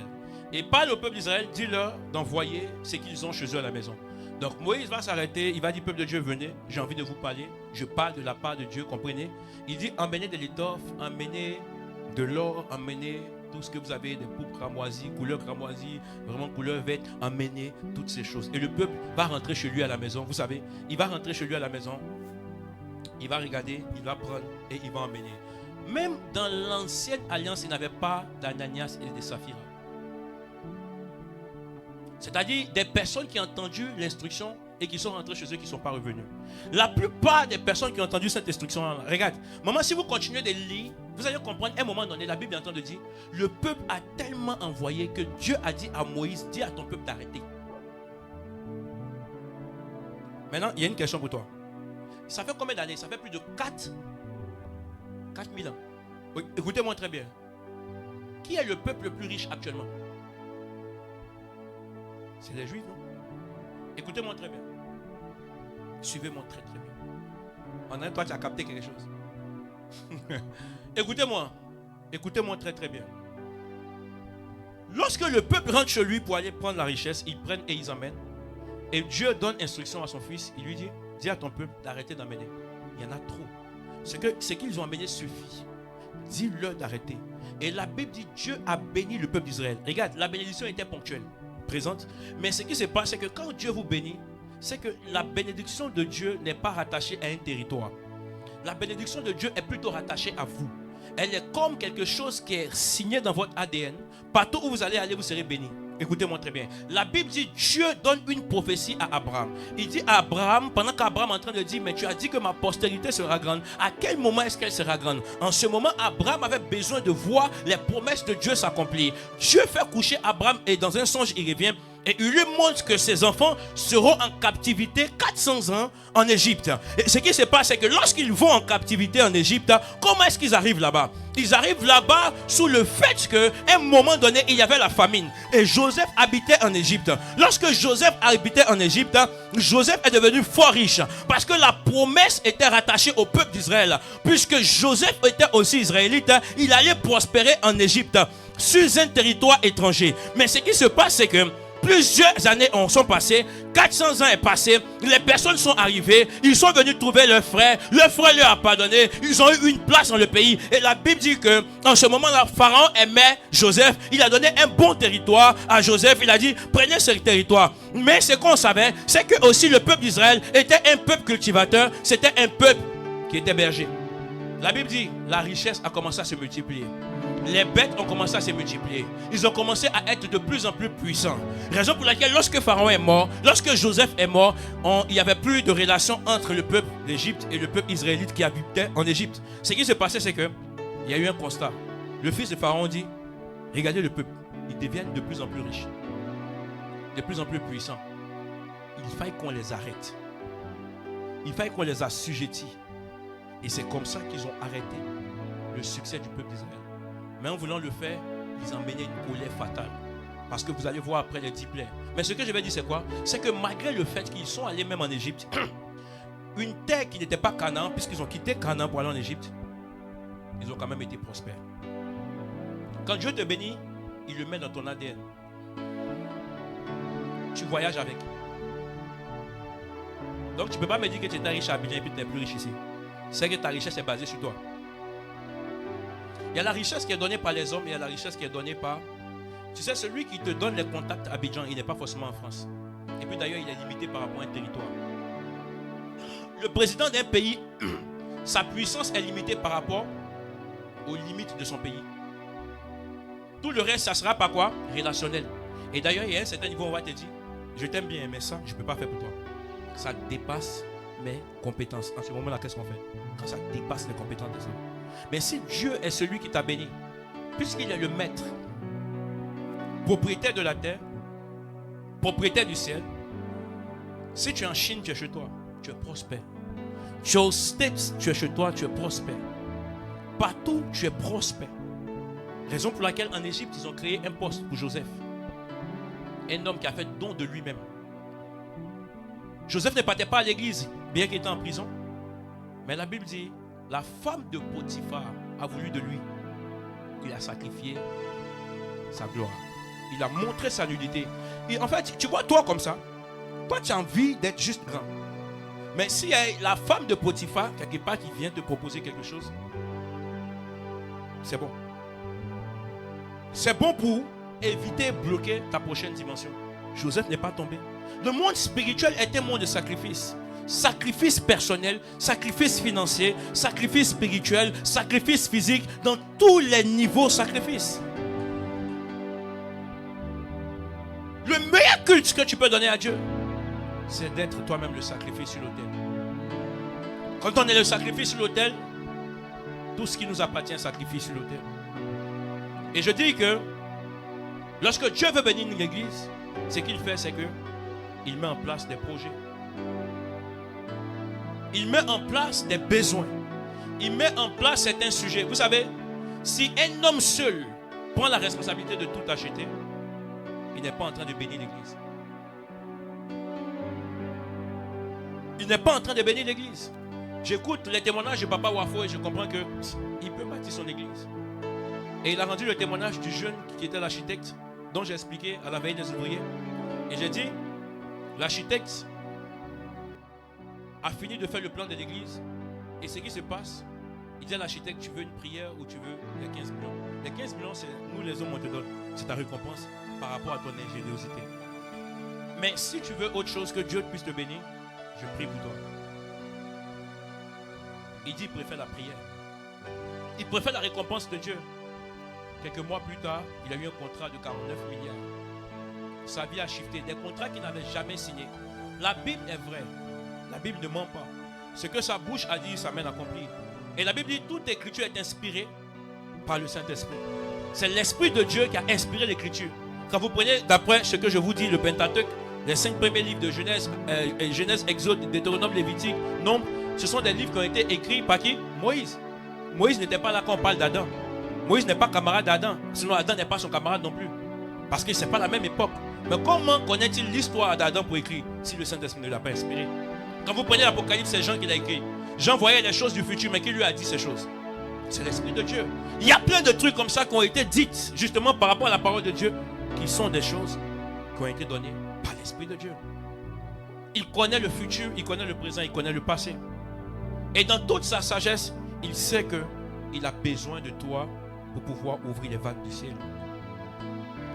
Et parle au peuple d'Israël, dis-leur d'envoyer ce qu'ils ont chez eux à la maison. Donc Moïse va s'arrêter, il va dire: peuple de Dieu, venez, j'ai envie de vous parler. Je parle de la part de Dieu, comprenez. Il dit: emmenez de l'étoffe, emmenez de l'or, emmenez tout ce que vous avez, des pourpres cramoisis, couleur cramoisie, vraiment couleur verte, emmenez toutes ces choses. Et le peuple va rentrer chez lui à la maison, vous savez, il va rentrer chez lui à la maison, il va regarder, il va prendre et il va emmener. Même dans l'ancienne alliance, il n'y avait pas d'Ananias et de Saphira. C'est-à-dire des personnes qui ont entendu l'instruction et qui sont rentrées chez eux, qui ne sont pas revenus. La plupart des personnes qui ont entendu cette instruction, regarde, maman, si vous continuez de lire, vous allez comprendre, à un moment donné, la Bible est en train de dire: le peuple a tellement envoyé que Dieu a dit à Moïse: dis à ton peuple d'arrêter. Maintenant, il y a une question pour toi. Ça fait combien d'années? Ça fait plus de 4000 ans. Oui, écoutez-moi très bien. Qui est le peuple le plus riche actuellement? C'est les Juifs, non? Écoutez-moi très bien. Suivez-moi très très bien. En un, toi, tu as capté quelque chose. Écoutez-moi. Écoutez-moi très très bien. Lorsque le peuple rentre chez lui pour aller prendre la richesse, ils prennent et ils emmènent. Et Dieu donne instruction à son fils. Il lui dit, dis à ton peuple d'arrêter d'emmener. Il y en a trop. Ce qu'ils ont amené suffit. Dis-leur d'arrêter. Et la Bible dit, Dieu a béni le peuple d'Israël. Regarde, la bénédiction était ponctuelle, présente. Mais ce qui se passe, c'est que quand Dieu vous bénit, c'est que la bénédiction de Dieu n'est pas rattachée à un territoire. La bénédiction de Dieu est plutôt rattachée à vous. Elle est comme quelque chose qui est signé dans votre ADN. Partout où vous allez aller, vous serez béni. Écoutez-moi très bien. La Bible dit, Dieu donne une prophétie à Abraham. Il dit à Abraham, pendant qu'Abraham est en train de dire, mais tu as dit que ma postérité sera grande. À quel moment est-ce qu'elle sera grande? En ce moment, Abraham avait besoin de voir les promesses de Dieu s'accomplir. Dieu fait coucher Abraham et dans un songe, il revient. Et il lui montre que ses enfants seront en captivité 400 ans en Égypte. Et ce qui se passe, c'est que lorsqu'ils vont en captivité en Égypte, comment est-ce qu'ils arrivent là-bas? Ils arrivent là-bas sous le fait qu'à un moment donné, il y avait la famine. Et Joseph habitait en Égypte. Lorsque Joseph habitait en Égypte, Joseph est devenu fort riche. Parce que la promesse était rattachée au peuple d'Israël. Puisque Joseph était aussi israélite, il allait prospérer en Égypte, sur un territoire étranger. Mais ce qui se passe, c'est que plusieurs années sont passées, 400 ans est passé, les personnes sont arrivées, ils sont venus trouver leur frère leur a pardonné, ils ont eu une place dans le pays. Et la Bible dit que en ce moment-là, Pharaon aimait Joseph, il a donné un bon territoire à Joseph, il a dit prenez ce territoire. Mais ce qu'on savait, c'est que aussi le peuple d'Israël était un peuple cultivateur, c'était un peuple qui était berger. La Bible dit la richesse a commencé à se multiplier. Les bêtes ont commencé à se multiplier. Ils ont commencé à être de plus en plus puissants. Raison pour laquelle lorsque Pharaon est mort, lorsque Joseph est mort, il n'y avait plus de relation entre le peuple d'Égypte et le peuple israélite qui habitait en Égypte. Ce qui se passait, c'est qu'il y a eu un constat. Le fils de Pharaon dit, regardez le peuple, ils deviennent de plus en plus riches, de plus en plus puissants. Il faille qu'on les arrête. Il faille qu'on les assujettit. Et c'est comme ça qu'ils ont arrêté le succès du peuple d'Israël. Mais en voulant le faire, ils emmenaient une colère fatale. Parce que vous allez voir après les 10 plaies. Mais ce que je vais dire, c'est quoi? C'est que malgré le fait qu'ils sont allés même en Égypte, une terre qui n'était pas Canaan, puisqu'ils ont quitté Canaan pour aller en Égypte, ils ont quand même été prospères. Quand Dieu te bénit, il le met dans ton ADN. Tu voyages avec. Donc tu ne peux pas me dire que tu étais riche à Abidjan et puis tu n'es plus riche ici. C'est que ta richesse est basée sur toi. Il y a la richesse qui est donnée par les hommes, et il y a la richesse qui est donnée par... Tu sais, celui qui te donne les contacts à Abidjan, il n'est pas forcément en France. Et puis d'ailleurs, il est limité par rapport à un territoire. Le président d'un pays, sa puissance est limitée par rapport aux limites de son pays. Tout le reste, ça sera pas quoi? Relationnel. Et d'ailleurs, il y a un certain niveau, on va te dire, je t'aime bien, mais ça, je ne peux pas faire pour toi. Ça dépasse mes compétences. En ce moment-là, qu'est-ce qu'on fait? Quand ça dépasse les compétences des hommes. Mais si Dieu est celui qui t'a béni, puisqu'il est le maître, propriétaire de la terre, propriétaire du ciel, si tu es en Chine, tu es chez toi, tu es prospère. Tu es aux States, tu es chez toi, tu es prospère. Partout, tu es prospère. Raison pour laquelle en Égypte, ils ont créé un poste pour Joseph. Un homme qui a fait don de lui-même. Joseph ne partait pas à l'église, bien qu'il était en prison. Mais la Bible dit, la femme de Potiphar a voulu de lui. Il a sacrifié sa gloire. Il a montré sa nudité. Et en fait, tu vois toi comme ça. Toi, tu as envie d'être juste grand. Mais s'il y a la femme de Potiphar, quelque part, qui vient te proposer quelque chose, c'est bon. C'est bon pour éviter de bloquer ta prochaine dimension. Joseph n'est pas tombé. Le monde spirituel est un monde de sacrifice. Sacrifice personnel, sacrifice financier, sacrifice spirituel, sacrifice physique, dans tous les niveaux sacrifice. Le meilleur culte que tu peux donner à Dieu, c'est d'être toi-même le sacrifice sur l'autel. Quand on est le sacrifice sur l'autel, tout ce qui nous appartient est sacrifié sur l'autel. Et je dis que lorsque Dieu veut bénir l'église, ce qu'il fait, c'est qu'il met en place des projets. Il met en place des besoins. Il met en place certains sujets. Vous savez, si un homme seul prend la responsabilité de tout acheter, il n'est pas en train de bénir l'église. Il n'est pas en train de bénir l'église. J'écoute les témoignages de Papa Wafo et je comprends qu'il peut bâtir son église. Et il a rendu le témoignage du jeune qui était l'architecte. dont j'ai expliqué à la veille des ouvriers. Et j'ai dit, l'architecte a fini de faire le plan de l'église. Et ce qui se passe, il dit à l'architecte, tu veux une prière ou tu veux les 15 millions. Les 15 millions, c'est nous les hommes, on te donne. C'est ta récompense par rapport à ton ingéniosité. Mais si tu veux autre chose, que Dieu puisse te bénir, je prie pour toi. Il dit, il préfère la prière. Il préfère la récompense de Dieu. Quelques mois plus tard, il a eu un contrat de 49 milliards. Sa vie a shifté. Des contrats qu'il n'avait jamais signés. La Bible est vraie. La Bible ne ment pas. Ce que sa bouche a dit, ça mène à accomplir. Et la Bible dit, toute écriture est inspirée par le Saint-Esprit. C'est l'Esprit de Dieu qui a inspiré l'écriture. Quand vous prenez, d'après ce que je vous dis, le Pentateuque, les 5 premiers livres de Genèse, Genèse, Exode, Deutéronome, Lévitique, Nombre, ce sont des livres qui ont été écrits par qui? Moïse. Moïse n'était pas là quand on parle d'Adam. Moïse n'est pas camarade d'Adam. Sinon Adam n'est pas son camarade non plus. Parce que ce n'est pas la même époque. Mais comment connaît-il l'histoire d'Adam pour écrire si le Saint-Esprit ne l'a pas inspiré? Quand vous prenez l'Apocalypse, c'est Jean qui l'a écrit. Jean voyait les choses du futur, mais qui lui a dit ces choses? C'est l'Esprit de Dieu. Il y a plein de trucs comme ça qui ont été dites justement par rapport à la parole de Dieu, qui sont des choses qui ont été données par l'Esprit de Dieu. Il connaît le futur, il connaît le présent, il connaît le passé. Et dans toute sa sagesse, il sait qu'il a besoin de toi pour pouvoir ouvrir les vagues du ciel.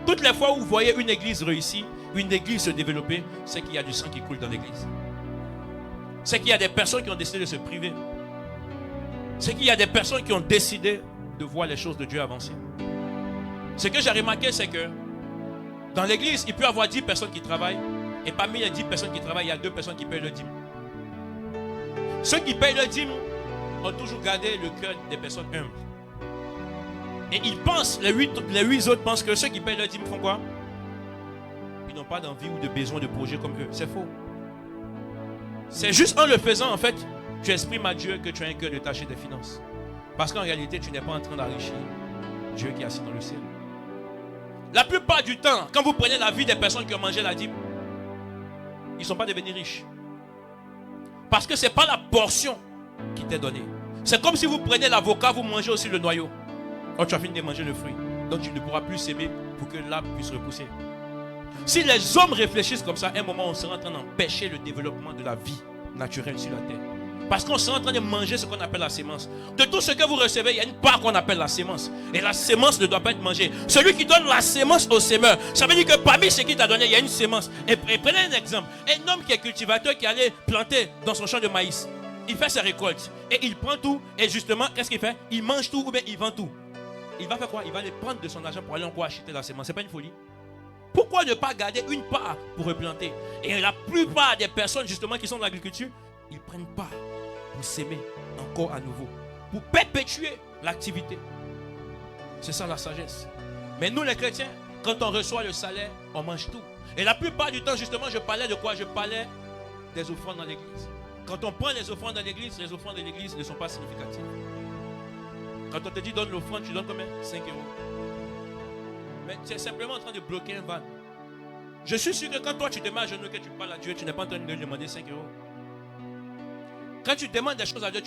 Toutes les fois où vous voyez une église réussir, une église se développer, c'est qu'il y a du sang qui coule dans l'église. C'est qu'il y a des personnes qui ont décidé de se priver. C'est qu'il y a des personnes qui ont décidé de voir les choses de Dieu avancer. Ce que j'ai remarqué, c'est que dans l'église, il peut y avoir 10 personnes qui travaillent. Et parmi les 10 personnes qui travaillent, il y a 2 personnes qui payent le dîme. Ceux qui payent le dîme ont toujours gardé le cœur des personnes humbles. Et ils pensent, les 8 autres pensent que ceux qui payent le dîme font quoi? Ils n'ont pas d'envie ou de besoin de projet comme eux. C'est faux. C'est juste en le faisant, en fait, tu exprimes à Dieu que tu as un cœur détaché des finances. Parce qu'en réalité, tu n'es pas en train d'enrichir Dieu qui est assis dans le ciel. La plupart du temps, quand vous prenez la vie des personnes qui ont mangé la dîme, ils ne sont pas devenus riches. Parce que ce n'est pas la portion qui t'est donnée. C'est comme si vous prenez l'avocat, vous mangez aussi le noyau. Oh, tu as fini de manger le fruit. Donc tu ne pourras plus s'aimer pour que l'arbre puisse repousser. Si les hommes réfléchissent comme ça, à un moment, on sera en train d'empêcher le développement de la vie naturelle sur la terre. Parce qu'on sera en train de manger ce qu'on appelle la sémence. De tout ce que vous recevez, il y a une part qu'on appelle la sémence. Et la sémence ne doit pas être mangée. Celui qui donne la sémence au semeur, ça veut dire que parmi ce qu'il t'a donné, il y a une sémence. Et prenez un exemple. Un homme qui est cultivateur, qui allait planter dans son champ de maïs. Il fait ses récoltes. Et il prend tout. Et justement, qu'est-ce qu'il fait? Il mange tout ou bien il vend tout. Il va faire quoi? Il va aller prendre de son argent pour aller encore acheter la sémence. Ce n'est pas une folie. Pourquoi ne pas garder une part pour replanter? Et la plupart des personnes justement qui sont dans l'agriculture, ils prennent part pour s'aimer encore à nouveau, pour perpétuer l'activité. C'est ça la sagesse. Mais nous les chrétiens, quand on reçoit le salaire, on mange tout. Et la plupart du temps justement, je parlais de quoi? Je parlais des offrandes dans l'église. Quand on prend les offrandes dans l'église, les offrandes de l'église ne sont pas significatives. Quand on te dit donne l'offrande, tu donnes combien? 5 euros. Mais tu es simplement en train de bloquer un van. Je suis sûr que quand toi tu te mets à genoux, que tu parles à Dieu, tu n'es pas en train de lui demander 5 euros. Quand tu demandes des choses à Dieu,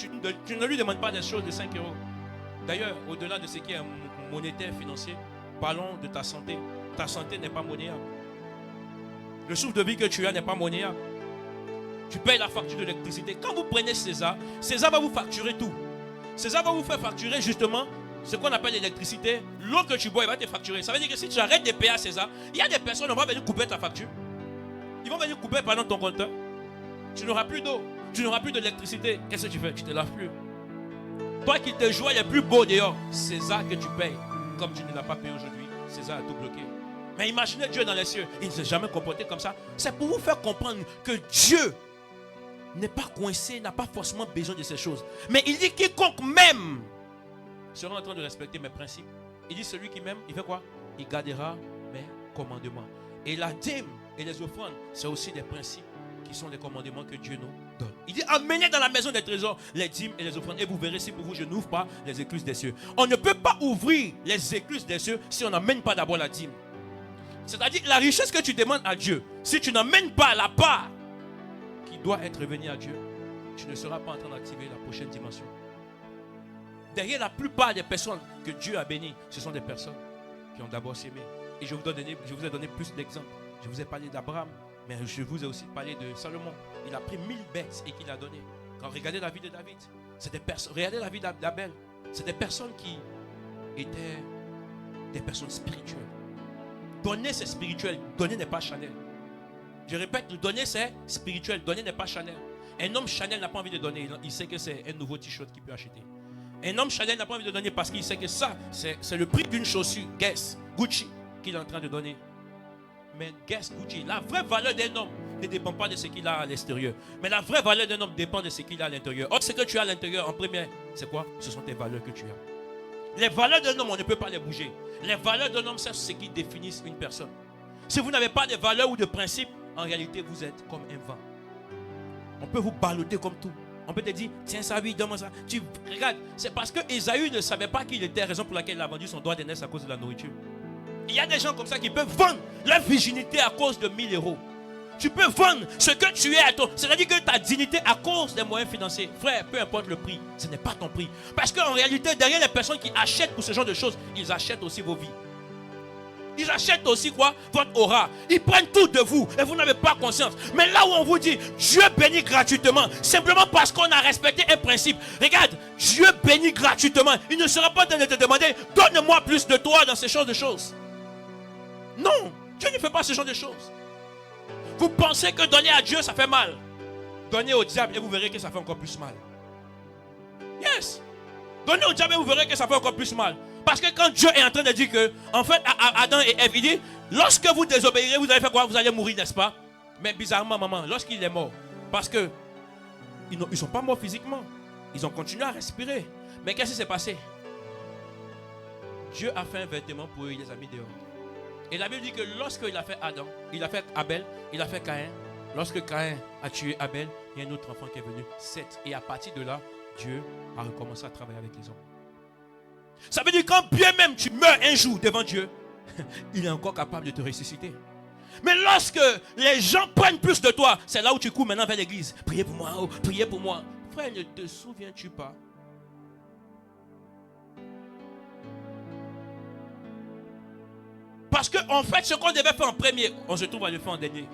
tu ne lui demandes pas des choses de 5 euros. D'ailleurs, au-delà de ce qui est monétaire, financier, parlons de ta santé. Ta santé n'est pas monnayable. Le souffle de vie que tu as n'est pas monnayable. Tu payes la facture de l'électricité. Quand vous prenez César, César va vous facturer tout. César va vous faire facturer justement ce qu'on appelle l'électricité. L'eau que tu bois, il va te facturer. Ça veut dire que si tu arrêtes de payer à César, il y a des personnes qui vont venir couper ta facture. Ils vont venir couper pendant ton compteur. Tu n'auras plus d'eau. Tu n'auras plus d'électricité. Qu'est-ce que tu fais? Tu ne te laves plus. Toi qui te jouais les plus beaux dehors, César que tu payes. Comme tu ne l'as pas payé aujourd'hui, César a tout bloqué. Mais imaginez Dieu dans les cieux. Il ne s'est jamais comporté comme ça. C'est pour vous faire comprendre que Dieu n'est pas coincé, n'a pas forcément besoin de ces choses. Mais il dit quiconque m'aime sera en train de respecter mes principes. Il dit celui qui m'aime, il fait quoi? Il gardera mes commandements. Et la dîme et les offrandes, c'est aussi des principes qui sont les commandements que Dieu nous donne. Il dit emmenez dans la maison des trésors les dîmes et les offrandes et vous verrez si pour vous je n'ouvre pas les écluses des cieux. On ne peut pas ouvrir les écluses des cieux si on n'emmène pas d'abord la dîme. C'est-à-dire la richesse que tu demandes à Dieu, si tu n'emmènes pas la part qui doit être revenue à Dieu, tu ne seras pas en train d'activer la prochaine dimension. Derrière la plupart des personnes que Dieu a bénies, ce sont des personnes qui ont d'abord s'aimé. Et je vous ai donné plus d'exemples. Je vous ai parlé d'Abraham, mais je vous ai aussi parlé de Salomon. Il a pris 1000 bêtes et qu'il a donné. Quand regardez la vie de David, c'est des personnes. Regardez la vie d'Abel. C'est des personnes qui étaient des personnes spirituelles. Donner, c'est spirituel. Donner n'est pas Chanel. Je répète, donner, c'est spirituel. Donner n'est pas Chanel. Un homme Chanel n'a pas envie de donner. Il sait que c'est un nouveau t-shirt qu'il peut acheter. Un homme Chanel n'a pas envie de donner parce qu'il sait que ça, c'est le prix d'une chaussure, Guess, Gucci, qu'il est en train de donner. Mais Guess, Gucci, la vraie valeur d'un homme ne dépend pas de ce qu'il a à l'extérieur. Mais la vraie valeur d'un homme dépend de ce qu'il a à l'intérieur. Or, ce que tu as à l'intérieur, en premier, c'est quoi? Ce sont tes valeurs que tu as. Les valeurs d'un homme, on ne peut pas les bouger. Les valeurs d'un homme, c'est ce qui définissent une personne. Si vous n'avez pas de valeurs ou de principes, en réalité, vous êtes comme un vent. On peut vous balloter comme tout. On peut te dire, tiens ça, oui, donne-moi ça. Tu regardes, c'est parce que Ésaü ne savait pas qu'il était la raison pour laquelle il a vendu son droit d'aînesse à cause de la nourriture. Il y a des gens comme ça qui peuvent vendre leur virginité à cause de 1000 euros. Tu peux vendre ce que tu es à toi. C'est-à-dire que ta dignité à cause des moyens financiers. Frère, peu importe le prix, ce n'est pas ton prix. Parce qu'en réalité, derrière les personnes qui achètent pour ce genre de choses, ils achètent aussi vos vies. Ils achètent aussi quoi? Votre aura. Ils prennent tout de vous et vous n'avez pas conscience. Mais là où on vous dit, Dieu bénit gratuitement, simplement parce qu'on a respecté un principe. Regarde, Dieu bénit gratuitement. Il ne sera pas en train de te demander, donne-moi plus de toi dans ces choses de choses. Non, Dieu ne fait pas ce genre de choses. Vous pensez que donner à Dieu, ça fait mal. Donnez au diable et vous verrez que ça fait encore plus mal. Yes. Donnez au diable et vous verrez que ça fait encore plus mal. Parce que quand Dieu est en train de dire que, en fait, Adam et Ève, il dit, lorsque vous désobéirez, vous allez faire quoi? Vous allez mourir, n'est-ce pas? Mais bizarrement, maman, lorsqu'il est mort, parce que ils ne sont pas morts physiquement, ils ont continué à respirer. Mais qu'est-ce qui s'est passé? Dieu a fait un vêtement pour eux, il les a mis dehors. Et la Bible dit que lorsqu'il a fait Adam, il a fait Abel, il a fait Caïn. Lorsque Caïn a tué Abel, il y a un autre enfant qui est venu, Seth. Et à partir de là, Dieu a recommencé à travailler avec les hommes. Ça veut dire quand bien même tu meurs un jour devant Dieu, il est encore capable de te ressusciter. Mais lorsque les gens prennent plus de toi, c'est là où tu cours maintenant vers l'église. Priez pour moi, oh, priez pour moi. Frère, ne te souviens-tu pas? Parce qu'en fait, ce qu'on devait faire en premier, on se trouve à le faire en dernier.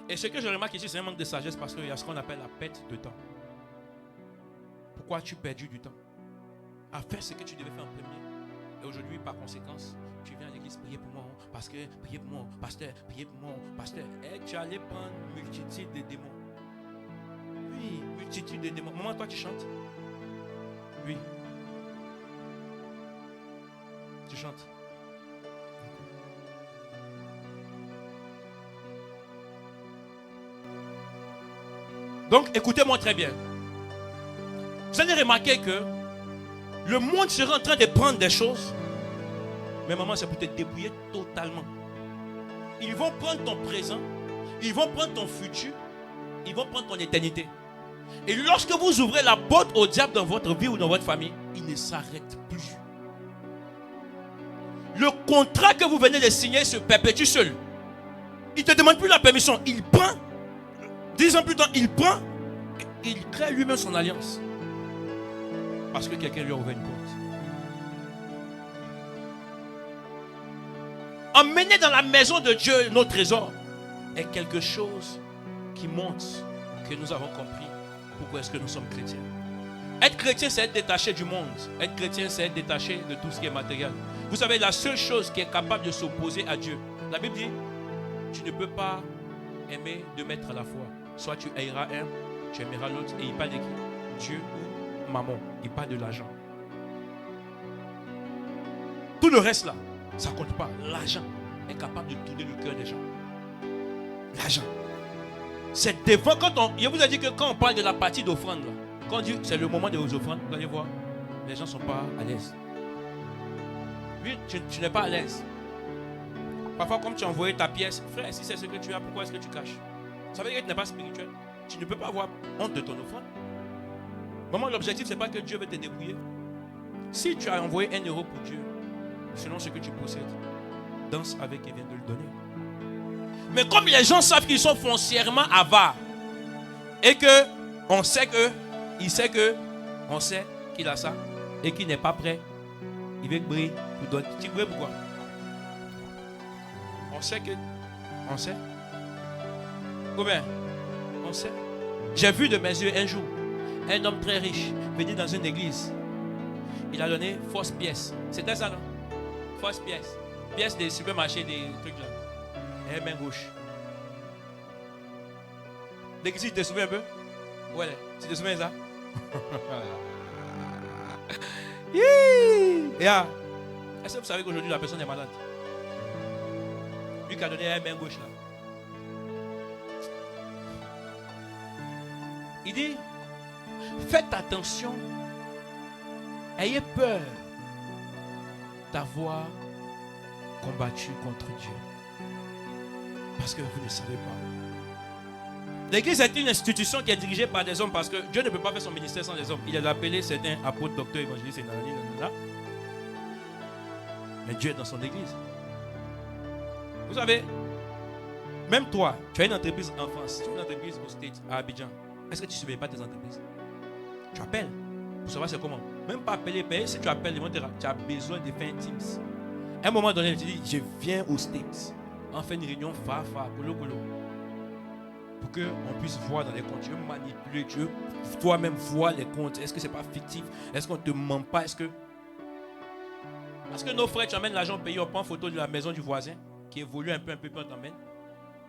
Et ce que je remarque ici, c'est un manque de sagesse parce qu'il y a ce qu'on appelle la perte de temps. Pourquoi as-tu perdu du temps à faire ce que tu devais faire en premier? Et aujourd'hui, par conséquence, tu viens à l'église, priez pour moi, parce que, priez pour moi, pasteur, priez pour moi, pasteur. Et tu allais prendre une multitude de démons. Oui, multitude de démons. Maman, toi, tu chantes? Oui. Tu chantes? Donc, écoutez-moi très bien. Vous allez remarquer que le monde sera en train de prendre des choses. Mais maman, c'est pour te débrouiller totalement. Ils vont prendre ton présent. Ils vont prendre ton futur. Ils vont prendre ton éternité. Et lorsque vous ouvrez la porte au diable dans votre vie ou dans votre famille, il ne s'arrête plus. Le contrat que vous venez de signer se perpétue seul. Il ne te demande plus la permission. Il prend. 10 ans plus tard, il prend. Il crée lui-même son alliance. Parce que quelqu'un lui a ouvert une porte. Emmener dans la maison de Dieu nos trésors est quelque chose qui montre que nous avons compris pourquoi est-ce que nous sommes chrétiens. Être chrétien, c'est être détaché du monde. Être chrétien, c'est être détaché de tout ce qui est matériel. Vous savez, la seule chose qui est capable de s'opposer à Dieu, la Bible dit, tu ne peux pas aimer deux maîtres à la fois. Soit tu haïras un, tu aimeras l'autre. Et il parle de qui? Dieu ou maman. Il parle de l'argent. Tout le reste là, ça ne compte pas. L'argent est capable de tourner le cœur des gens. L'argent. C'est devant quand on... Je vous ai dit que quand on parle de la partie d'offrande, quand on dit c'est le moment de vos offrandes, vous allez voir, les gens ne sont pas à l'aise. Oui, tu n'es pas à l'aise. Parfois, comme tu as envoyé ta pièce, frère, si c'est ce que tu as, pourquoi est-ce que tu caches? Ça veut dire que tu n'es pas spirituel. Tu ne peux pas avoir honte de ton offrande. Maman, l'objectif, ce n'est pas que Dieu veut te débrouiller. Si tu as envoyé 1 euro pour Dieu, selon ce que tu possèdes, danse avec et viens de le donner. Mais comme les gens savent qu'ils sont foncièrement avares, et que on sait que, il sait que, on sait qu'il a ça, et qu'il n'est pas prêt, il veut briller pour donner. Tu brilles pourquoi? On sait que... On sait. Combien? On sait. J'ai vu de mes yeux un jour un homme très riche venir dans une église. Il a donné fausse pièce. C'était ça, non? Fausse pièce. Pièce des supermarchés, des trucs là. Et main gauche. L'église, tu te souviens un peu? Ouais, tu te souviens de ça? Yeah. Est-ce que vous savez qu'aujourd'hui la personne est malade? Lui qui a donné un main gauche là. Il dit, faites attention, ayez peur d'avoir combattu contre Dieu. Parce que vous ne savez pas. L'église est une institution qui est dirigée par des hommes parce que Dieu ne peut pas faire son ministère sans des hommes. Il a appelé certains apôtres, docteurs, évangélistes, mais Dieu est dans son église. Vous savez, même toi, tu as une entreprise en France, tu as une entreprise au States, à Abidjan. Est-ce que tu ne surveilles pas tes entreprises? Tu appelles pour savoir c'est comment. Même pas appeler, payer. Si tu appelles, tu as besoin de faire un Teams. À un moment donné, tu dis, je viens aux States. On fait une réunion colo. Pour qu'on puisse voir dans les comptes. Tu veux manipuler, tu veux toi-même voir les comptes. Est-ce que ce n'est pas fictif? Est-ce qu'on ne te ment pas? Est-ce que... Parce que nos frères, tu amènes l'argent payé, on prend photo de la maison du voisin qui évolue un peu, puis on t'emmène.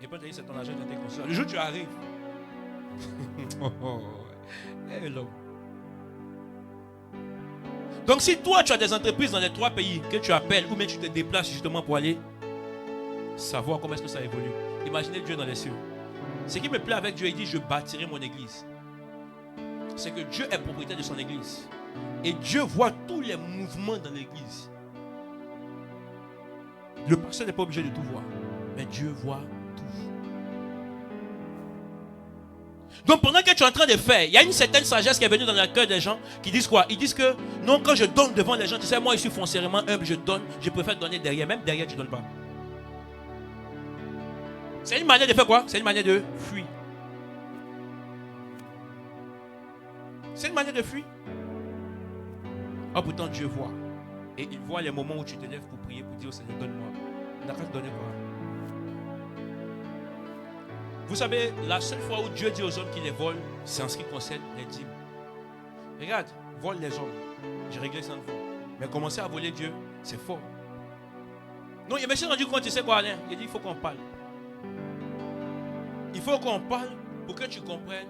Et puis on te dit, c'est ton argent qui a été construit. Le jour où tu arrives, hello. Donc si toi tu as des entreprises dans les 3 pays que tu appelles ou même tu te déplaces justement pour aller savoir comment est-ce que ça évolue. Imaginez Dieu dans les cieux. Ce qui me plaît avec Dieu, il dit je bâtirai mon église. C'est que Dieu est propriétaire de son église. Et Dieu voit tous les mouvements dans l'église. Le pasteur n'est pas obligé de tout voir. Mais Dieu voit tout. Donc pendant que tu es en train de faire, il y a une certaine sagesse qui est venue dans le cœur des gens qui disent quoi? Ils disent que non, quand je donne devant les gens, tu sais, moi je suis foncièrement humble, je donne, je préfère donner derrière. Même derrière, tu ne donnes pas. C'est une manière de faire quoi? C'est une manière de fuir. C'est une manière de fuir. Oh, pourtant Dieu voit. Et il voit les moments où tu te lèves pour prier, pour dire au Seigneur, donne-moi. Il n'a qu'à te donner quoi? Vous savez, la seule fois où Dieu dit aux hommes qu'il les vole, c'est en ce qui concerne les dîmes. Regarde, vole les hommes. Je réglé ça de vous. Mais commencer à voler Dieu, c'est fort. Non, il me s'est rendu compte, tu sais quoi, Alain? Il dit, il faut qu'on parle. Il faut qu'on parle pour que tu comprennes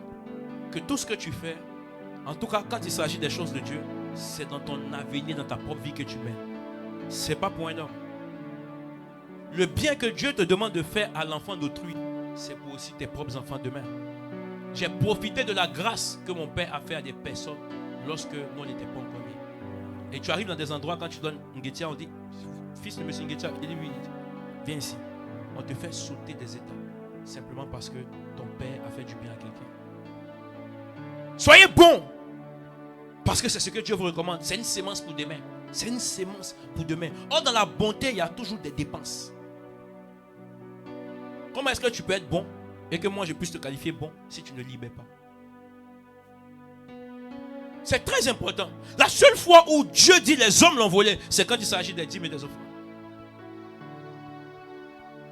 que tout ce que tu fais, en tout cas quand il s'agit des choses de Dieu, c'est dans ton avenir, dans ta propre vie que tu mets. Ce n'est pas pour un homme. Le bien que Dieu te demande de faire à l'enfant d'autrui, c'est pour aussi tes propres enfants demain. J'ai profité de la grâce que mon père a fait à des personnes lorsque nous n'étions pas encore nés. Et tu arrives dans des endroits, quand tu donnes Nguetia, on dit, fils de monsieur Nguetia, il dit oui, viens ici. On te fait sauter des étapes. Simplement parce que ton père a fait du bien à quelqu'un. Soyez bons. Parce que c'est ce que Dieu vous recommande. C'est une sémence pour demain. C'est une sémence pour demain. Or, dans la bonté, il y a toujours des dépenses. Comment est-ce que tu peux être bon et que moi je puisse te qualifier bon si tu ne libères pas? C'est très important. La seule fois où Dieu dit les hommes l'ont volé, c'est quand il s'agit des dîmes et des offrandes.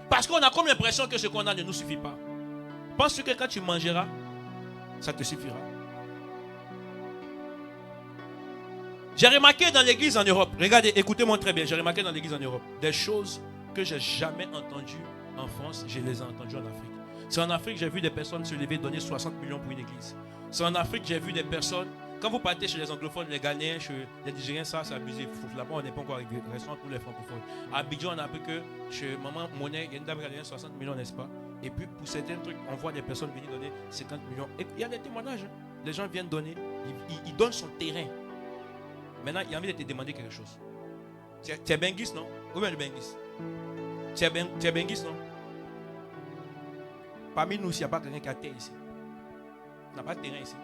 Parce qu'on a comme l'impression que ce qu'on a ne nous suffit pas. Pense que quand tu mangeras, ça te suffira. J'ai remarqué dans l'église en Europe, regardez, écoutez-moi très bien, j'ai remarqué dans l'église en Europe des choses que je n'ai jamais entendues en France, je les ai entendues en Afrique. C'est en Afrique que j'ai vu des personnes se lever et donner 60 millions pour une église. C'est en Afrique que j'ai vu des personnes, quand vous partez chez les anglophones, les Ghanéens, chez les Nigériens, ça c'est abusé. Là-bas, on n'est pas encore arrivé, restons pour les francophones. À Abidjan, on a appris que chez Maman Monnaie, il y a une dame ghanéenne, 60 millions, n'est-ce pas? Et puis pour certains trucs, on voit des personnes venir donner 50 millions. Et il y a des témoignages. Les gens viennent donner, ils donnent son terrain. Maintenant, il a envie de te demander quelque chose. Tu es Benguis, non? Où est le Benguis? Tu es Benguis, non? Parmi nous, s'il n'y a pas quelqu'un qui a terre ici. On n'a pas de terrain ici.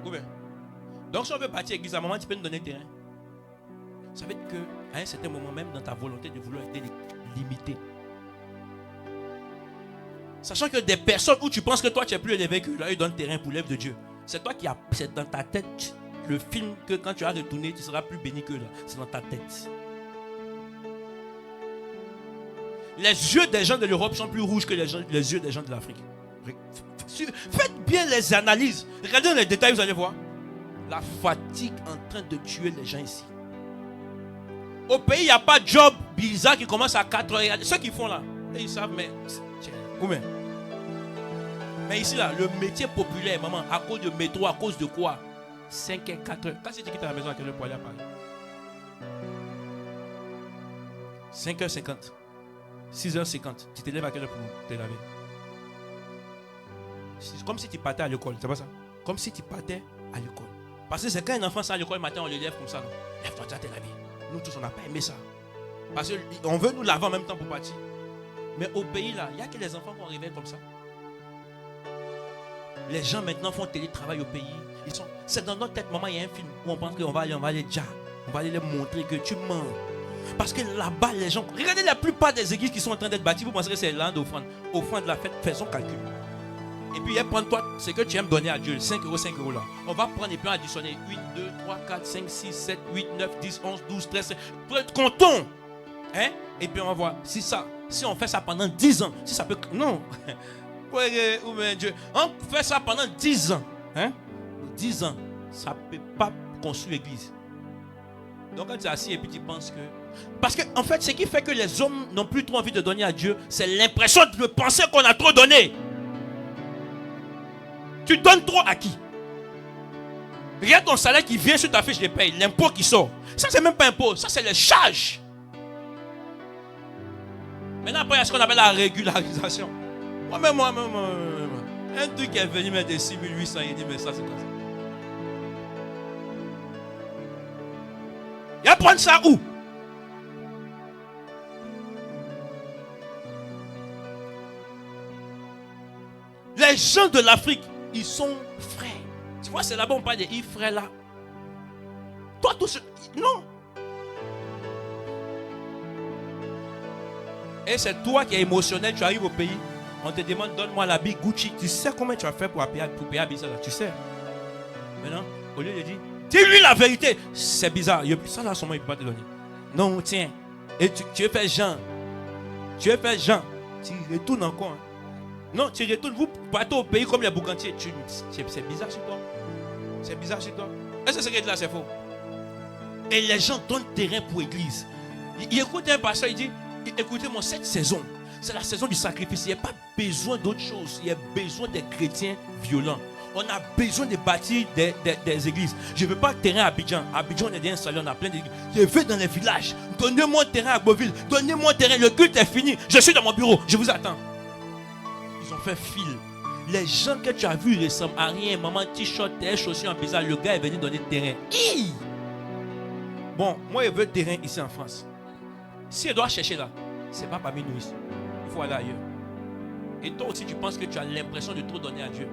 Où bien? Donc, si on veut partir à l'église, à un moment, tu peux nous donner le terrain. Ça veut dire qu'à un certain moment, même dans ta volonté de vouloir être limité. Sachant que des personnes où tu penses que toi, tu es plus élevé que là, ils donnent terrain pour l'œuvre de Dieu. C'est toi qui as, c'est dans ta tête. Le film que quand tu as retourné, tu seras plus béni que là. C'est dans ta tête. Les yeux des gens de l'Europe sont plus rouges que les yeux des gens de l'Afrique. Faites bien les analyses. Regardez dans les détails, vous allez voir. La fatigue en train de tuer les gens ici. Au pays, il n'y a pas de job bizarre qui commence à 4 heures. Ceux qui font là, ils savent, mais... Combien? Mais ici, là, le métier populaire, maman, à cause de métro, à cause de quoi? 5 et 4 heures. Quand tu quittes la maison, à quelle heure pour aller à Paris? 5h50. 6h50. Tu te lèves à quelle heure pour te laver? C'est comme si tu partais à l'école, c'est pas ça? Comme si tu partais à l'école. Parce que c'est quand un enfant sort à l'école le matin, on le lève comme ça. Lève-toi, tu vas te laver. Nous tous, on n'a pas aimé ça. Parce qu'on veut nous laver en même temps pour partir. Mais au pays là, il n'y a que les enfants qui ont réveillé comme ça. Les gens maintenant font télétravail au pays. C'est dans notre tête, maman, il y a un film où on pense qu'on va aller déjà. On va aller leur montrer que tu mens. Parce que là-bas, les gens... Regardez la plupart des églises qui sont en train d'être bâties. Vous pensez que c'est l'an d'offrande. Offrande de la fête, fais son calcul. Et puis, prends-toi ce que tu aimes donner à Dieu. 5 euros, 5 euros là. On va prendre et puis additionner 8, 2, 3, 4, 5, 6, 7, 8, 9, 10, 11, 12, 13. Comptons. Hein? Et puis, on va voir. Si on fait ça pendant 10 ans, si ça peut... Non. Dieu. On fait ça pendant 10 ans. Hein? 10 ans. Ça ne peut pas construire l'église. Donc, quand tu es assis et puis tu penses que... Parce que, en fait, ce qui fait que les hommes n'ont plus trop envie de donner à Dieu, c'est l'impression de penser qu'on a trop donné. Tu donnes trop à qui? Regarde ton salaire qui vient sur ta fiche de paye, l'impôt qui sort. Ça, c'est même pas impôt, ça, c'est les charges. Maintenant, après, il y a ce qu'on appelle la régularisation. Moi-même. Un truc qui est venu mettre des 6800, il dit, mais ça, c'est quoi ça? Il va prendre ça où? Les gens de l'Afrique, ils sont frères. Tu vois, c'est là-bas on parle des frères là. Toi, tout ce... Non. Et c'est toi qui es émotionnel, tu arrives au pays, on te demande, donne-moi l'habit Gucci. Tu sais combien tu vas faire pour payer à Bizarre là? Tu sais. Maintenant, au lieu de dire, dis-lui la vérité. C'est bizarre. Ça là, sûrement, il ne peut pas te donner. Non, tiens. Et tu veux faire Jean. Tu retournes encore. Hein. Non, tu retournes, vous partez au pays comme les boucantiers. C'est bizarre sur toi. C'est bizarre sur toi. Est-ce que ce que là, c'est faux? Et les gens donnent terrain pour l'église. Il écoute un pasteur, il dit, écoutez-moi, cette saison, c'est la saison du sacrifice. Il n'y a pas besoin d'autre chose. Il y a besoin des chrétiens violents. On a besoin de bâtir des églises. Je ne veux pas de terrain à Abidjan. À Abidjan, on est déjà installé, on a plein d'églises. Je vais dans les villages. Donnez-moi un terrain à Beauville. Donnez-moi un terrain. Le culte est fini. Je suis dans mon bureau. Je vous attends. Ils ont fait fil. Les gens que tu as vus ressemblent à rien. Maman, t-shirt, tes chaussures en bizarre. Le gars est venu donner terrain. Bon, moi, je veux terrain ici en France. Si je dois chercher là, ce n'est pas parmi nous ici. Il faut aller ailleurs. Et toi aussi, tu penses que tu as l'impression de trop donner à Dieu.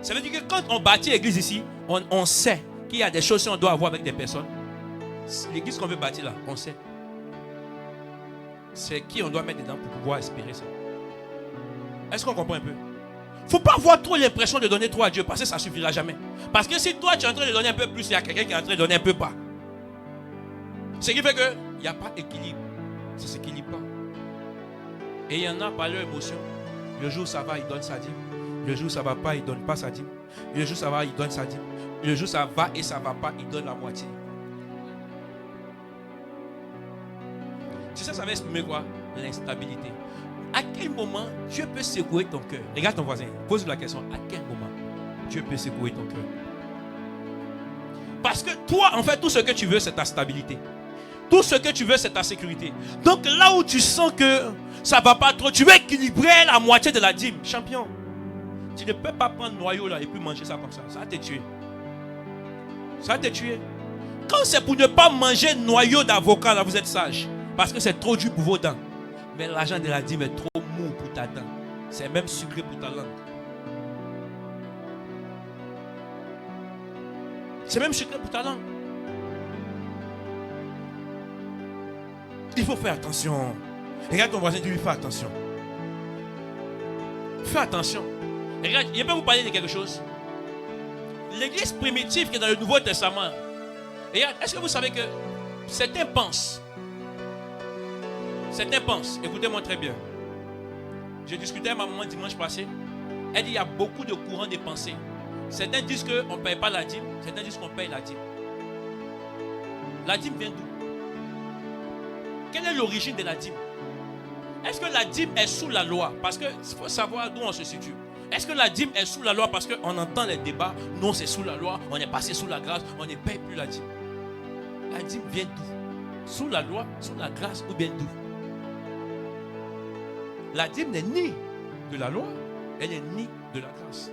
Ça veut dire que quand on bâtit l'église ici, on sait qu'il y a des choses qu'on doit avoir avec des personnes. L'église qu'on veut bâtir là, on sait. C'est qui on doit mettre dedans pour pouvoir espérer ça. Est-ce qu'on comprend un peu? Il ne faut pas avoir trop l'impression de donner trop à Dieu parce que ça ne suffira jamais. Parce que si toi tu es en train de donner un peu plus, il y a quelqu'un qui est en train de donner un peu pas. Ce qui fait qu'il n'y a pas d'équilibre. Ça ne s'équilibre pas. Et il y en a par leur émotion. Le jour où ça va, il donne sa dîme. Le jour où ça ne va pas, il ne donne pas sa dîme. Le jour où ça va, il donne sa dîme. Le jour où ça va et ça ne va pas, il donne la moitié. Tu sais, ça va exprimer quoi? L'instabilité. À quel moment Dieu peut secouer ton cœur? Regarde ton voisin, pose-lui la question. À quel moment Dieu peut secouer ton cœur? Parce que toi, en fait, tout ce que tu veux, c'est ta stabilité. Tout ce que tu veux, c'est ta sécurité. Donc là où tu sens que ça ne va pas trop, tu veux équilibrer la moitié de la dîme. Champion, tu ne peux pas prendre noyau là et puis manger ça comme ça. Ça va te tuer. Ça va te tuer. Quand c'est pour ne pas manger noyau d'avocat, là, vous êtes sage. Parce que c'est trop dur pour vos dents. Mais l'argent de la dîme est trop mou pour ta dent. C'est même sucré pour ta langue. C'est même sucré pour ta langue. Il faut faire attention. Regarde ton voisin, dis-lui, fais attention. Fais attention. Regarde, je peux vous parler de quelque chose. L'église primitive qui est dans le Nouveau Testament. Regarde, est-ce que vous savez que certains pensent, Certains pensent, écoutez-moi très bien. J'ai discuté avec ma maman dimanche passé. Elle dit qu'il y a beaucoup de courants de pensée. Certains disent qu'on ne paye pas la dîme, certains disent qu'on paye la dîme. La dîme vient d'où? Quelle est l'origine de la dîme? Est-ce que la dîme est sous la loi? Parce qu'il faut savoir d'où on se situe. Est-ce que la dîme est sous la loi parce qu'on entend les débats? Non, c'est sous la loi, on est passé sous la grâce, on ne paye plus la dîme. La dîme vient d'où? Sous la loi, sous la grâce ou bien d'où? La dîme n'est ni de la loi, elle n'est ni de la grâce.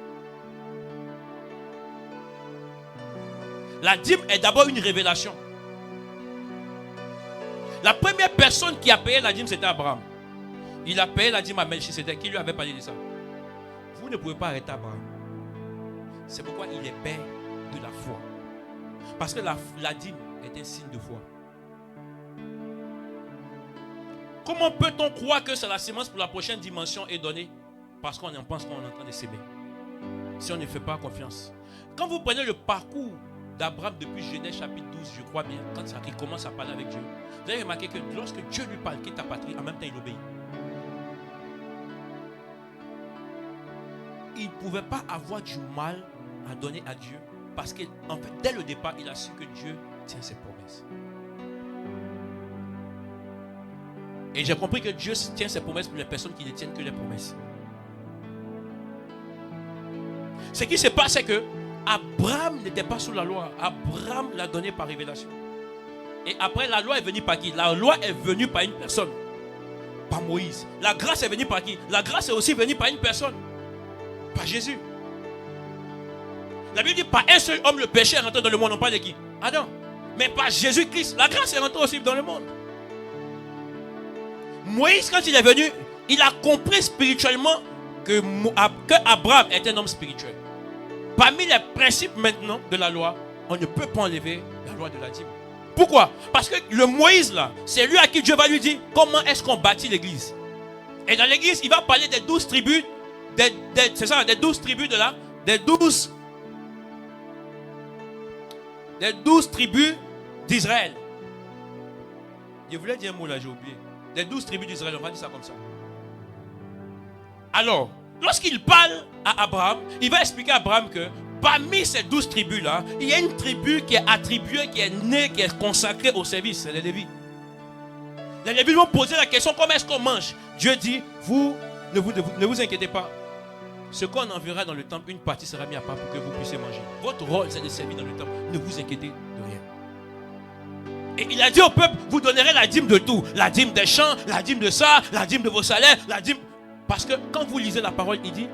La dîme est d'abord une révélation. La première personne qui a payé la dîme, c'était Abraham. Il a payé la dîme à Melchisedec. Qui lui avait parlé de ça? Vous ne pouvez pas arrêter Abraham. C'est pourquoi il est père de la foi. Parce que la dîme est un signe de foi. Comment peut-on croire que c'est la sémence pour la prochaine dimension est donnée? Parce qu'on en pense qu'on est en train de s'aimer. Si on ne fait pas confiance. Quand vous prenez le parcours d'Abraham depuis Genèse chapitre 12, je crois bien, quand il commence à parler avec Dieu, vous avez remarqué que lorsque Dieu lui parle, quitte ta patrie, en même temps il obéit. Il ne pouvait pas avoir du mal à donner à Dieu parce qu'en fait, dès le départ, il a su que Dieu tient ses promesses. Et j'ai compris que Dieu tient ses promesses pour les personnes qui ne tiennent que les promesses. Ce qui se passe, c'est que Abraham n'était pas sous la loi. Abraham l'a donné par révélation. Et après, la loi est venue par qui? La loi est venue par une personne. Par Moïse. La grâce est venue par qui? La grâce est aussi venue par une personne. Par Jésus. La Bible dit par un seul homme le péché est rentré dans le monde. On parle de qui? Adam. Mais par Jésus-Christ, la grâce est rentrée aussi dans le monde. Moïse, quand il est venu, il a compris spirituellement que Abraham est un homme spirituel. Parmi les principes maintenant de la loi, on ne peut pas enlever la loi de la dîme. Pourquoi? Parce que le Moïse là, c'est lui à qui Dieu va lui dire comment est-ce qu'on bâtit l'église. Et dans l'église, il va parler des 12 tribus, c'est ça, des 12 tribus de là, des 12 tribus d'Israël. Je voulais dire un mot là, j'ai oublié. Des 12 tribus d'Israël, on va dire ça comme ça. Alors, lorsqu'il parle à Abraham, il va expliquer à Abraham que parmi ces 12 tribus-là, il y a une tribu qui est attribuée, qui est née, qui est consacrée au service, c'est les Lévites. Les Lévites vont poser la question, comment est-ce qu'on mange? Dieu dit, ne vous inquiétez pas. Ce qu'on enverra dans le temple, une partie sera mise à part pour que vous puissiez manger. Votre rôle, c'est de servir dans le temple. Ne vous inquiétez de rien. Et il a dit au peuple, vous donnerez la dîme de tout. La dîme des champs, la dîme de ça, la dîme de vos salaires, la dîme... Parce que quand vous lisez la parole, il dit,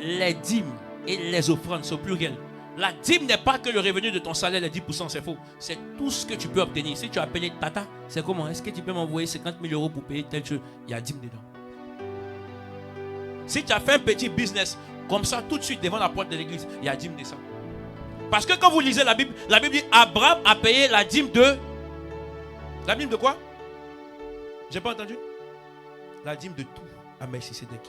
les dîmes et les offrandes sont plurielles. La dîme n'est pas que le revenu de ton salaire, les 10%, c'est faux. C'est tout ce que tu peux obtenir. Si tu as appelé Tata, c'est comment? Est-ce que tu peux m'envoyer 50 000 euros pour payer telle chose? Il y a dîme dedans. Si tu as fait un petit business, comme ça, tout de suite devant la porte de l'église, il y a dîme de ça. Parce que quand vous lisez la Bible dit, Abraham a payé la dîme de... La dîme de quoi? J'ai pas entendu? La dîme de tout à Melchisedec.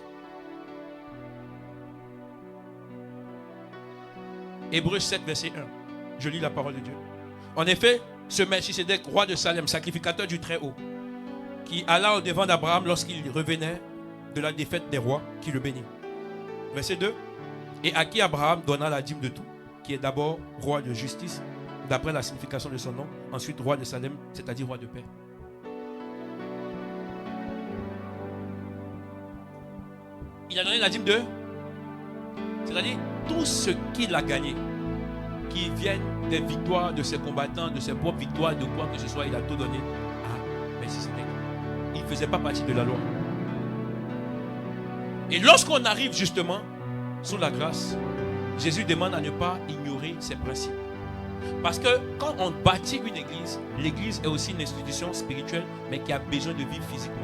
Hébreux 7, verset 1. Je lis la parole de Dieu. En effet, ce Melchisedec, roi de Salem, sacrificateur du Très-Haut, qui alla au devant d'Abraham lorsqu'il revenait de la défaite des rois, qui le bénit. Verset 2. Et à qui Abraham donna la dîme de tout, qui est d'abord roi de justice, d'après la signification de son nom, ensuite roi de Salem, c'est-à-dire roi de paix. Il a donné la dîme de, c'est-à-dire tout ce qu'il a gagné, qui viennent des victoires de ses combattants, de ses propres victoires, de quoi que ce soit, il a tout donné à Melchisedec. Il ne faisait pas partie de la loi. Et lorsqu'on arrive justement sous la grâce, Jésus demande à ne pas ignorer ses principes. Parce que quand on bâtit une église, l'église est aussi une institution spirituelle, mais qui a besoin de vivre physiquement.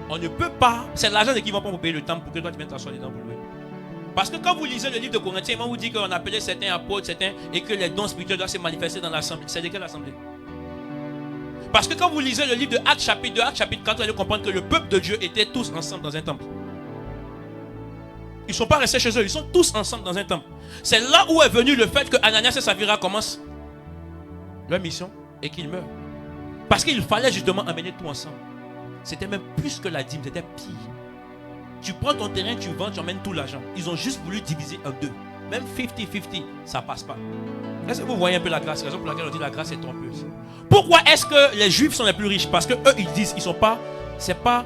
On ne peut pas, c'est l'argent de qui va pas vous payer le temple pour que toi tu viennes t'asseoir dedans pour louer. Parce que quand vous lisez le livre de Corinthiens, on vous dit qu'on appelait certains apôtres, certains, et que les dons spirituels doivent se manifester dans l'assemblée. C'est de quelle assemblée? Parce que quand vous lisez le livre de Actes chapitre 2, Actes chapitre 4, vous allez comprendre que le peuple de Dieu était tous ensemble dans un temple. Ils ne sont pas restés chez eux, ils sont tous ensemble dans un temple. C'est là où est venu le fait que Ananias et Saphira commencent leur mission et qu'ils meurent. Parce qu'il fallait justement amener tout ensemble. c'était même plus que la dîme, c'était pire. Tu prends ton terrain, tu vends, tu emmènes tout l'argent. Ils ont juste voulu diviser en deux. Même 50-50, ça passe pas. Est-ce que vous voyez un peu la grâce? Raison pour laquelle on dit la grâce est trompeuse. Pourquoi est-ce que les Juifs sont les plus riches? Parce que eux, ils disent, ils sont pas, c'est pas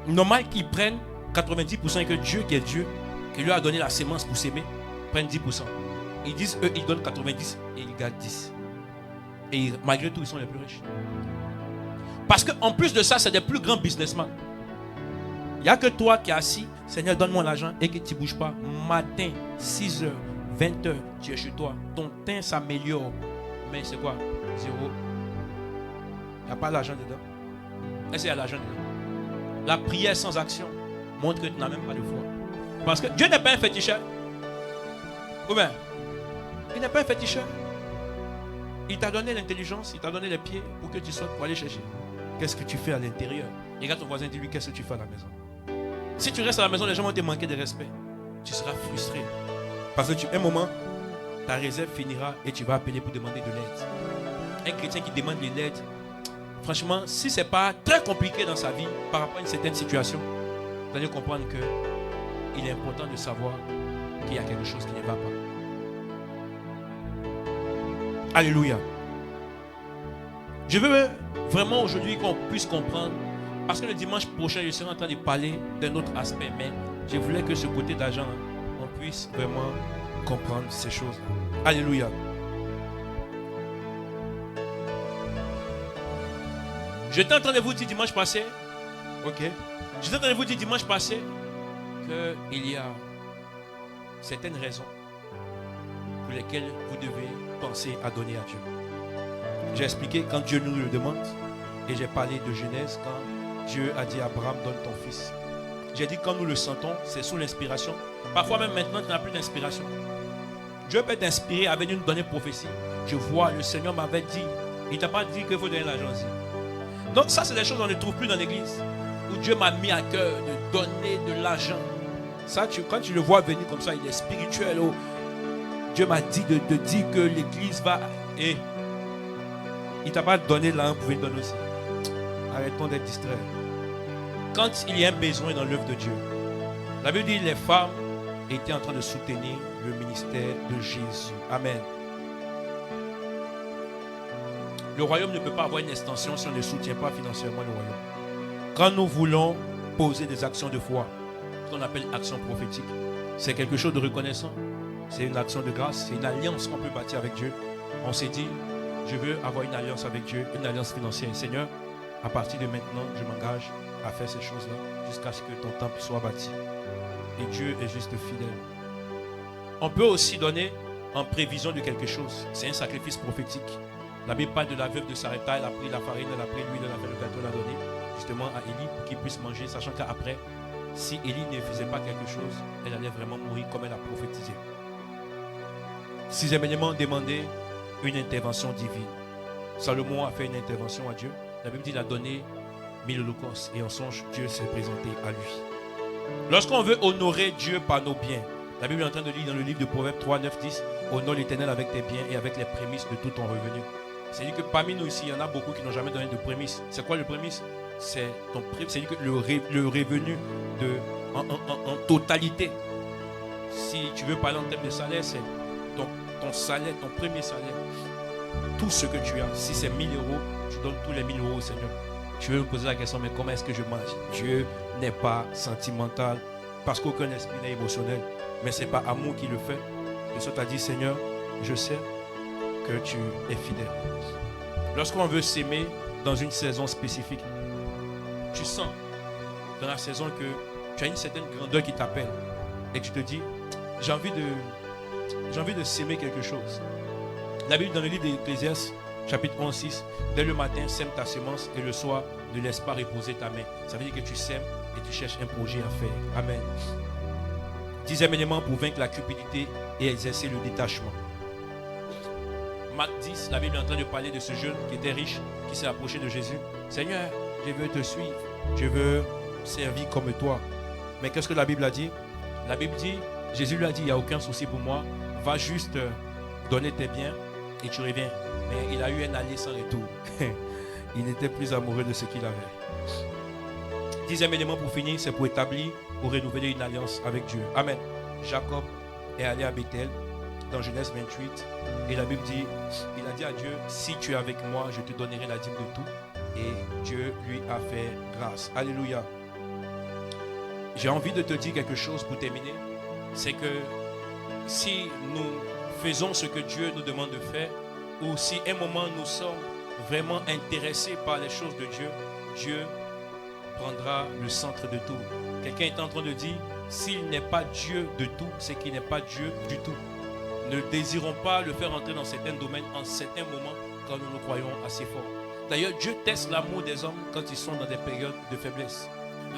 normal qu'ils prennent 90% et que Dieu, qui est Dieu, qui lui a donné la sémence pour s'aimer, prenne 10%. Ils disent, eux, ils donnent 90 et ils gagnent 10. Et malgré tout, ils sont les plus riches. Parce qu'en plus de ça, c'est des plus grands businessmen. Il n'y a que toi qui es assis, Seigneur, donne-moi l'argent et que tu ne bouges pas. Matin, 6h, 20h, tu es chez toi. Ton teint s'améliore. Mais c'est quoi? Zéro. Il n'y a pas d'argent dedans. Est-ce qu'il y a l'argent dedans? La prière sans action montre que tu n'as même pas de foi. Parce que Dieu n'est pas un féticheur. Ou bien, il n'est pas un féticheur. Il t'a donné l'intelligence, il t'a donné les pieds pour que tu sortes pour aller chercher. Qu'est-ce que tu fais à l'intérieur? Regarde ton voisin, dis-lui qu'est-ce que tu fais à la maison. Si tu restes à la maison, les gens vont te manquer de respect. Tu seras frustré. Parce que un moment, ta réserve finira et tu vas appeler pour demander de l'aide. Un chrétien qui demande de l'aide, franchement, si ce n'est pas très compliqué dans sa vie par rapport à une certaine situation, vous allez comprendre qu'il est important de savoir qu'il y a quelque chose qui ne va pas. Alléluia. Je veux vraiment aujourd'hui qu'on puisse comprendre, parce que le dimanche prochain, je serai en train de parler d'un autre aspect, mais je voulais que ce côté d'argent, on puisse vraiment comprendre ces choses. Alléluia. J'étais en train de vous dire dimanche passé, j'étais en train de vous dire dimanche passé qu'il y a certaines raisons pour lesquelles vous devez penser à donner à Dieu. J'ai expliqué quand Dieu nous le demande et j'ai parlé de Genèse quand Dieu a dit à Abraham, donne ton fils. J'ai dit quand nous le sentons, c'est sous l'inspiration. Parfois même maintenant, tu n'as plus d'inspiration. Dieu peut t'inspirer à venir nous donner prophétie. Je vois, le Seigneur m'avait dit, il ne t'a pas dit qu'il faut donner l'argent. Donc ça, c'est des choses qu'on ne trouve plus dans l'église. Où Dieu m'a mis à cœur de donner de l'argent. Ça, quand tu le vois venir comme ça, il est spirituel. Oh. Dieu m'a dit de dire que l'église va... Et il ne t'a pas donné l'argent pour venir donner aussi. Arrêtons d'être distraits. Quand il y a un besoin dans l'œuvre de Dieu, la Bible dit que les femmes étaient en train de soutenir le ministère de Jésus. Amen. Le royaume ne peut pas avoir une extension si on ne soutient pas financièrement le royaume. Quand nous voulons poser des actions de foi, ce qu'on appelle action prophétique, c'est quelque chose de reconnaissant. C'est une action de grâce, c'est une alliance qu'on peut bâtir avec Dieu. On s'est dit, je veux avoir une alliance avec Dieu, une alliance financière. Seigneur, à partir de maintenant, je m'engage à faire ces choses-là jusqu'à ce que ton temple soit bâti. Et Dieu est juste fidèle. On peut aussi donner en prévision de quelque chose. C'est un sacrifice prophétique. La Bible parle de la veuve de Sarepta. Elle a pris la farine, elle a pris l'huile, elle a fait le gâteau, elle a donné justement à Élie pour qu'il puisse manger, sachant qu'après, si Élie ne faisait pas quelque chose, elle allait vraiment mourir comme elle a prophétisé. Sixièmement, demander une intervention divine. Salomon a fait une intervention à Dieu. La Bible dit qu'il a donné 1000 holocaustes et en songe, Dieu s'est présenté à lui. Lorsqu'on veut honorer Dieu par nos biens, la Bible est en train de lire dans le livre de Proverbes 3, 9, 10, honore l'Éternel avec tes biens et avec les prémices de tout ton revenu. C'est-à-dire que parmi nous ici, il y en a beaucoup qui n'ont jamais donné de prémices. C'est quoi le prémice? C'est-à-dire que le revenu en totalité. Si tu veux parler en termes de salaire, c'est ton salaire, ton premier salaire. Tout ce que tu as, si c'est 1000 euros, tu donnes tous les 1000 euros au Seigneur. Tu veux me poser la question, mais comment est-ce que je mange? Dieu n'est pas sentimental, parce qu'aucun esprit n'est émotionnel, mais c'est par amour qu'il le fait. Le Seigneur t'a dit, Seigneur, je sais que tu es fidèle. Lorsqu'on veut s'aimer dans une saison spécifique, tu sens dans la saison que tu as une certaine grandeur qui t'appelle et que tu te dis, j'ai envie de s'aimer quelque chose. La Bible dans le livre d'Ecclésiaste, chapitre 11, 6, dès le matin, sème ta semence et le soir, ne laisse pas reposer ta main. Ça veut dire que tu sèmes et tu cherches un projet à faire. Amen. 10e élément pour vaincre la cupidité et exercer le détachement. Marc 10, la Bible est en train de parler de ce jeune qui était riche, qui s'est approché de Jésus. Seigneur, je veux te suivre, je veux servir comme toi. Mais qu'est-ce que la Bible a dit? La Bible dit, Jésus lui a dit, il n'y a aucun souci pour moi, va juste donner tes biens et tu reviens. Mais il a eu un aller sans retour. Il n'était plus amoureux de ce qu'il avait. 10e élément pour finir, c'est pour établir, pour renouveler une alliance avec Dieu. Amen. Jacob est allé à Bethel dans Genèse 28 et la Bible dit, il a dit à Dieu, si tu es avec moi, je te donnerai la dîme de tout. Et Dieu lui a fait grâce. Alléluia. J'ai envie de te dire quelque chose pour terminer. C'est que si nous faisons ce que Dieu nous demande de faire, ou si à un moment nous sommes vraiment intéressés par les choses de Dieu, Dieu prendra le centre de tout. Quelqu'un est en train de dire, s'il n'est pas Dieu de tout, c'est qu'il n'est pas Dieu du tout. Ne désirons pas le faire entrer dans certains domaines en certains moments quand nous nous croyons assez forts. D'ailleurs, Dieu teste l'amour des hommes quand ils sont dans des périodes de faiblesse.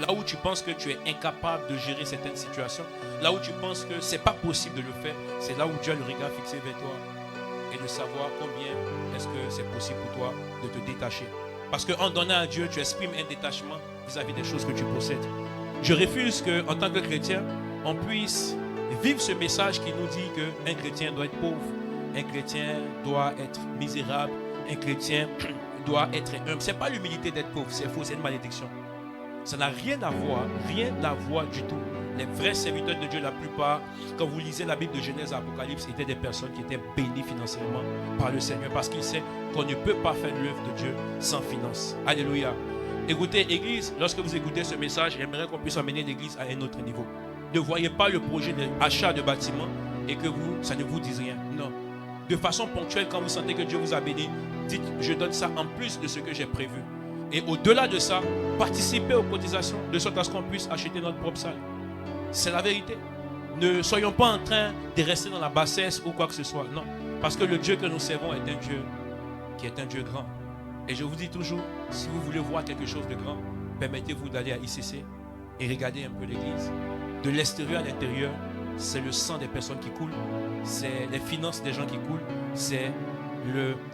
Là où tu penses que tu es incapable de gérer certaines situations, là où tu penses que ce n'est pas possible de le faire, c'est là où Dieu a le regard fixé vers toi et de savoir combien est-ce que c'est possible pour toi de te détacher. Parce qu'en donnant à Dieu, tu exprimes un détachement vis-à-vis des choses que tu possèdes. Je refuse qu'en tant que chrétien, on puisse vivre ce message qui nous dit qu'un chrétien doit être pauvre, un chrétien doit être misérable, un chrétien doit être humble. Ce n'est pas l'humilité d'être pauvre, c'est faux, c'est une malédiction. Ça n'a rien à voir du tout. Les vrais serviteurs de Dieu, la plupart, quand vous lisez la Bible de Genèse à Apocalypse, étaient des personnes qui étaient bénies financièrement par le Seigneur parce qu'il sait qu'on ne peut pas faire l'œuvre de Dieu sans finance. Alléluia. Écoutez, Église, lorsque vous écoutez ce message, j'aimerais qu'on puisse emmener l'Église à un autre niveau. Ne voyez pas le projet d'achat de bâtiment et que ça ne vous dise rien. Non. De façon ponctuelle, quand vous sentez que Dieu vous a béni, dites, je donne ça en plus de ce que j'ai prévu. Et au-delà de ça, participez aux cotisations de sorte à ce qu'on puisse acheter notre propre salle. C'est la vérité. Ne soyons pas en train de rester dans la bassesse ou quoi que ce soit. Non. Parce que le Dieu que nous servons est un Dieu qui est un Dieu grand. Et je vous dis toujours, si vous voulez voir quelque chose de grand, permettez-vous d'aller à ICC et regarder un peu l'église. De l'extérieur à l'intérieur, c'est le sang des personnes qui coulent, c'est les finances des gens qui coulent, c'est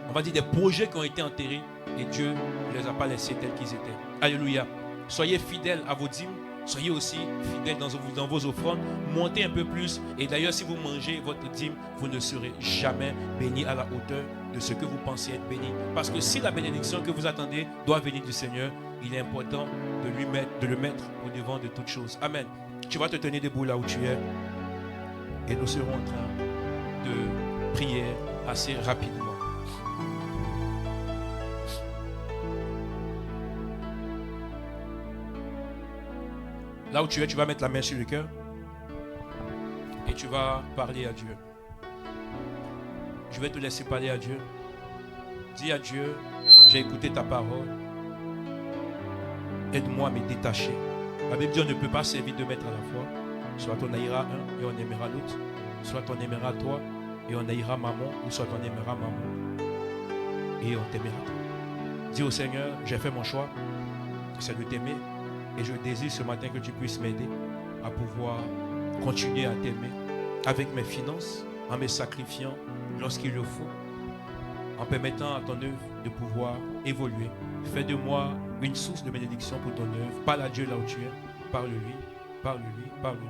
on va dire des projets qui ont été enterrés et Dieu ne les a pas laissés tels qu'ils étaient. Alléluia. Soyez fidèles à vos dîmes. Soyez aussi fidèles dans vos offrandes. Montez un peu plus. Et d'ailleurs, si vous mangez votre dîme, vous ne serez jamais béni à la hauteur de ce que vous pensez être béni. Parce que si la bénédiction que vous attendez doit venir du Seigneur, il est important de le mettre au devant de toutes choses. Amen. Tu vas te tenir debout là où tu es. Et nous serons en train de prier assez rapidement. Là où tu es, tu vas mettre la main sur le cœur et tu vas parler à Dieu. Je vais te laisser parler à Dieu. Dis à Dieu, j'ai écouté ta parole. Aide-moi à me détacher. La Bible dit on ne peut pas servir deux maîtres à la fois. Soit on haïra un et on aimera l'autre. Soit on aimera toi et on haïra maman. Ou soit on aimera maman et on t'aimera toi. Dis au Seigneur, j'ai fait mon choix. C'est de t'aimer. Et je désire ce matin que tu puisses m'aider à pouvoir continuer à t'aimer avec mes finances, en me sacrifiant lorsqu'il le faut, en permettant à ton œuvre de pouvoir évoluer. Fais de moi une source de bénédiction pour ton œuvre. Parle à Dieu là où tu es. Parle-lui, parle-lui, parle-lui.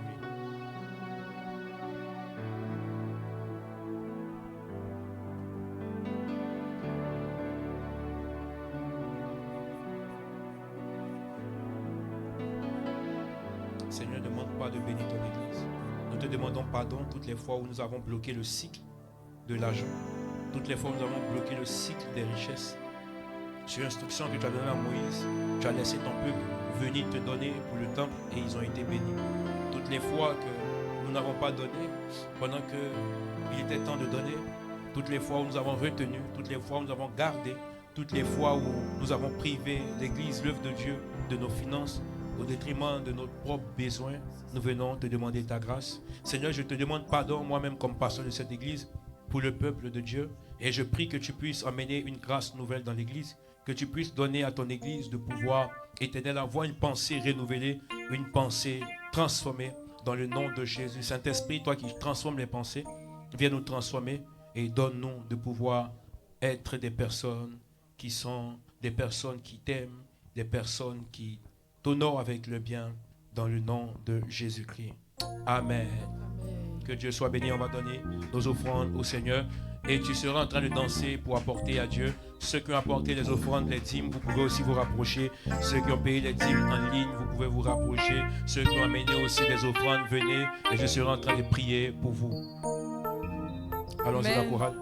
Seigneur, ne demande pas de bénir ton Église. Nous te demandons pardon toutes les fois où nous avons bloqué le cycle de l'argent. Toutes les fois où nous avons bloqué le cycle des richesses. Sur l'instruction que tu as donnée à Moïse, tu as laissé ton peuple venir te donner pour le temple et ils ont été bénis. Toutes les fois que nous n'avons pas donné, pendant qu'il était temps de donner, toutes les fois où nous avons retenu, toutes les fois où nous avons gardé, toutes les fois où nous avons privé l'Église, l'œuvre de Dieu, de nos finances, au détriment de nos propres besoins, nous venons te demander ta grâce. Seigneur, je te demande pardon moi-même comme pasteur de cette église pour le peuple de Dieu. Et je prie que tu puisses emmener une grâce nouvelle dans l'église, que tu puisses donner à ton église de pouvoir éternel avoir une pensée renouvelée, une pensée transformée dans le nom de Jésus. Saint-Esprit, toi qui transformes les pensées, viens nous transformer et donne-nous de pouvoir être des personnes qui sont des personnes qui t'aiment, des personnes qui t'honorent avec le bien dans le nom de Jésus-Christ. Amen. Que Dieu soit béni. On va donner nos offrandes au Seigneur. et tu seras en train de danser pour apporter à Dieu. Ceux qui ont apporté les offrandes, les dîmes, vous pouvez aussi vous rapprocher. Ceux qui ont payé les dîmes en ligne, vous pouvez vous rapprocher. Ceux qui ont amené aussi les offrandes, venez et je serai en train de prier pour vous. Allons-y, la chorale.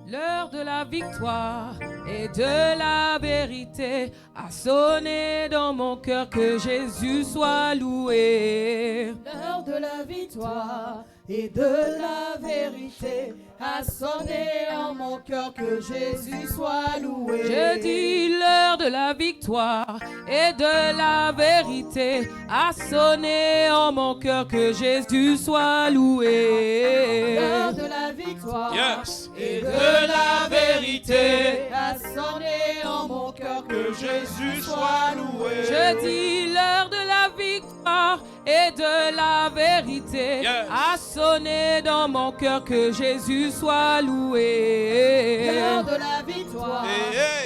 L'heure de la victoire et de la vérité a sonné dans mon cœur, que Jésus soit loué. L'heure de la victoire et de la vérité a sonné en mon cœur, que Jésus soit loué. Je dis l'heure de la victoire et de la vérité a sonné en mon cœur, que Jésus soit loué. L'heure de la victoire Yes. et de la vérité a sonné en mon cœur, que Jésus soit loué. Je dis l'heure de la victoire et de la vérité Yes. a sonné dans mon cœur, que Jésus soit loué. L'heure de la victoire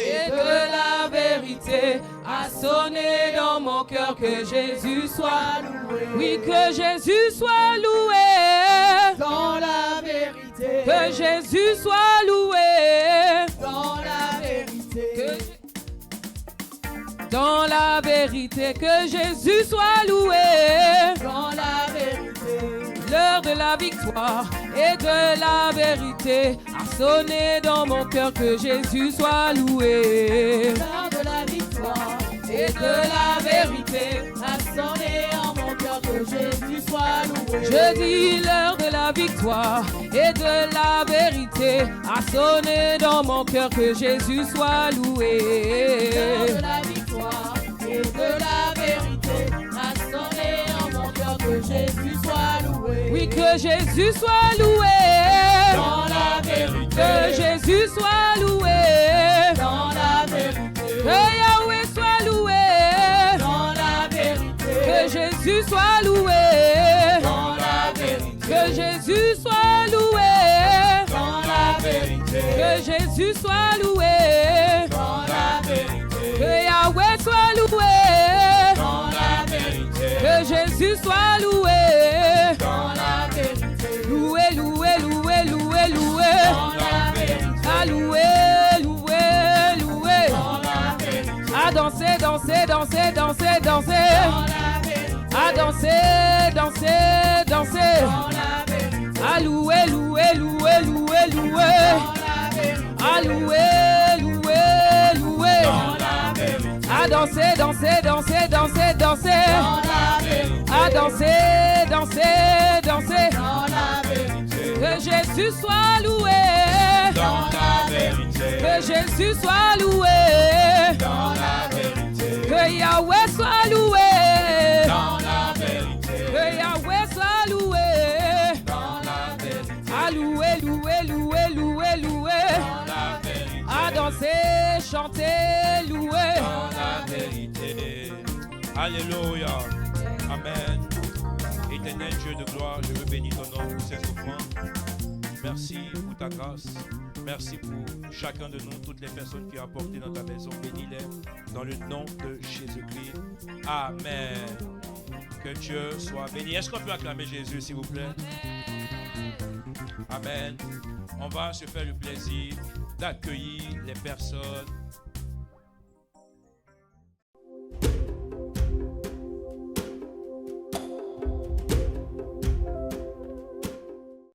Et de la vérité a sonné dans mon cœur, que Jésus soit loué. Oui, que Jésus soit loué. dans la vérité, Que Jésus soit loué. dans la vérité, Dans la vérité, que Jésus soit loué. dans la vérité. L'heure de la victoire et de la vérité a sonné dans mon cœur, que Jésus soit loué. L'heure de la victoire Et de la vérité, a sonné en mon cœur, que Jésus soit loué. je dis l'heure de la victoire et de la vérité a sonné dans mon cœur, que Jésus soit loué. L'heure de la victoire et de la vérité a sonné en mon cœur, que Jésus soit loué. Oui, que Jésus soit loué. Dans la vérité, Que Jésus soit loué. dans la vérité, Que Yahweh soit loué. dans la vérité, Que Jésus soit loué. dans la vérité, Que Jésus soit loué. dans la vérité, Que Jésus soit loué. dans la vérité, Que Yahweh soit loué. dans la vérité, Que Jésus soit loué. dans la vérité, Loué, loué, loué, loué, loué. dans la vérité, À louer, loué, loué. dans la vérité, À danser, danser, danser, danser, danser. dans la vérité, À danser, danser, danser. dans la vérité, À louer, louer, louer, louer, louer. dans la vérité, À louer, louer, louer. dans la vérité, À danser, danser, danser, danser, danser. dans la vérité, À danser, danser, danser. dans la vérité, Que Jésus soit loué. dans la vérité, Que Jésus soit loué. dans la vérité, Que Yahweh soit loué. dans la vérité, Que Yahweh soit loué. dans la vérité, À louer, louer, louer, louer, louer. dans la vérité, À danser, chanter, louer. Dans la vérité. Alléluia. Amen. Éternel Dieu de gloire, je veux bénir ton nom pour ces offrandes. Merci pour ta grâce. Merci pour chacun de nous, toutes les personnes qui ont apporté dans ta maison. Bénis-les dans le nom de Jésus-Christ. Amen. Que Dieu soit béni. Est-ce qu'on peut acclamer Jésus, s'il vous plaît? Amen. On va se faire le plaisir d'accueillir les personnes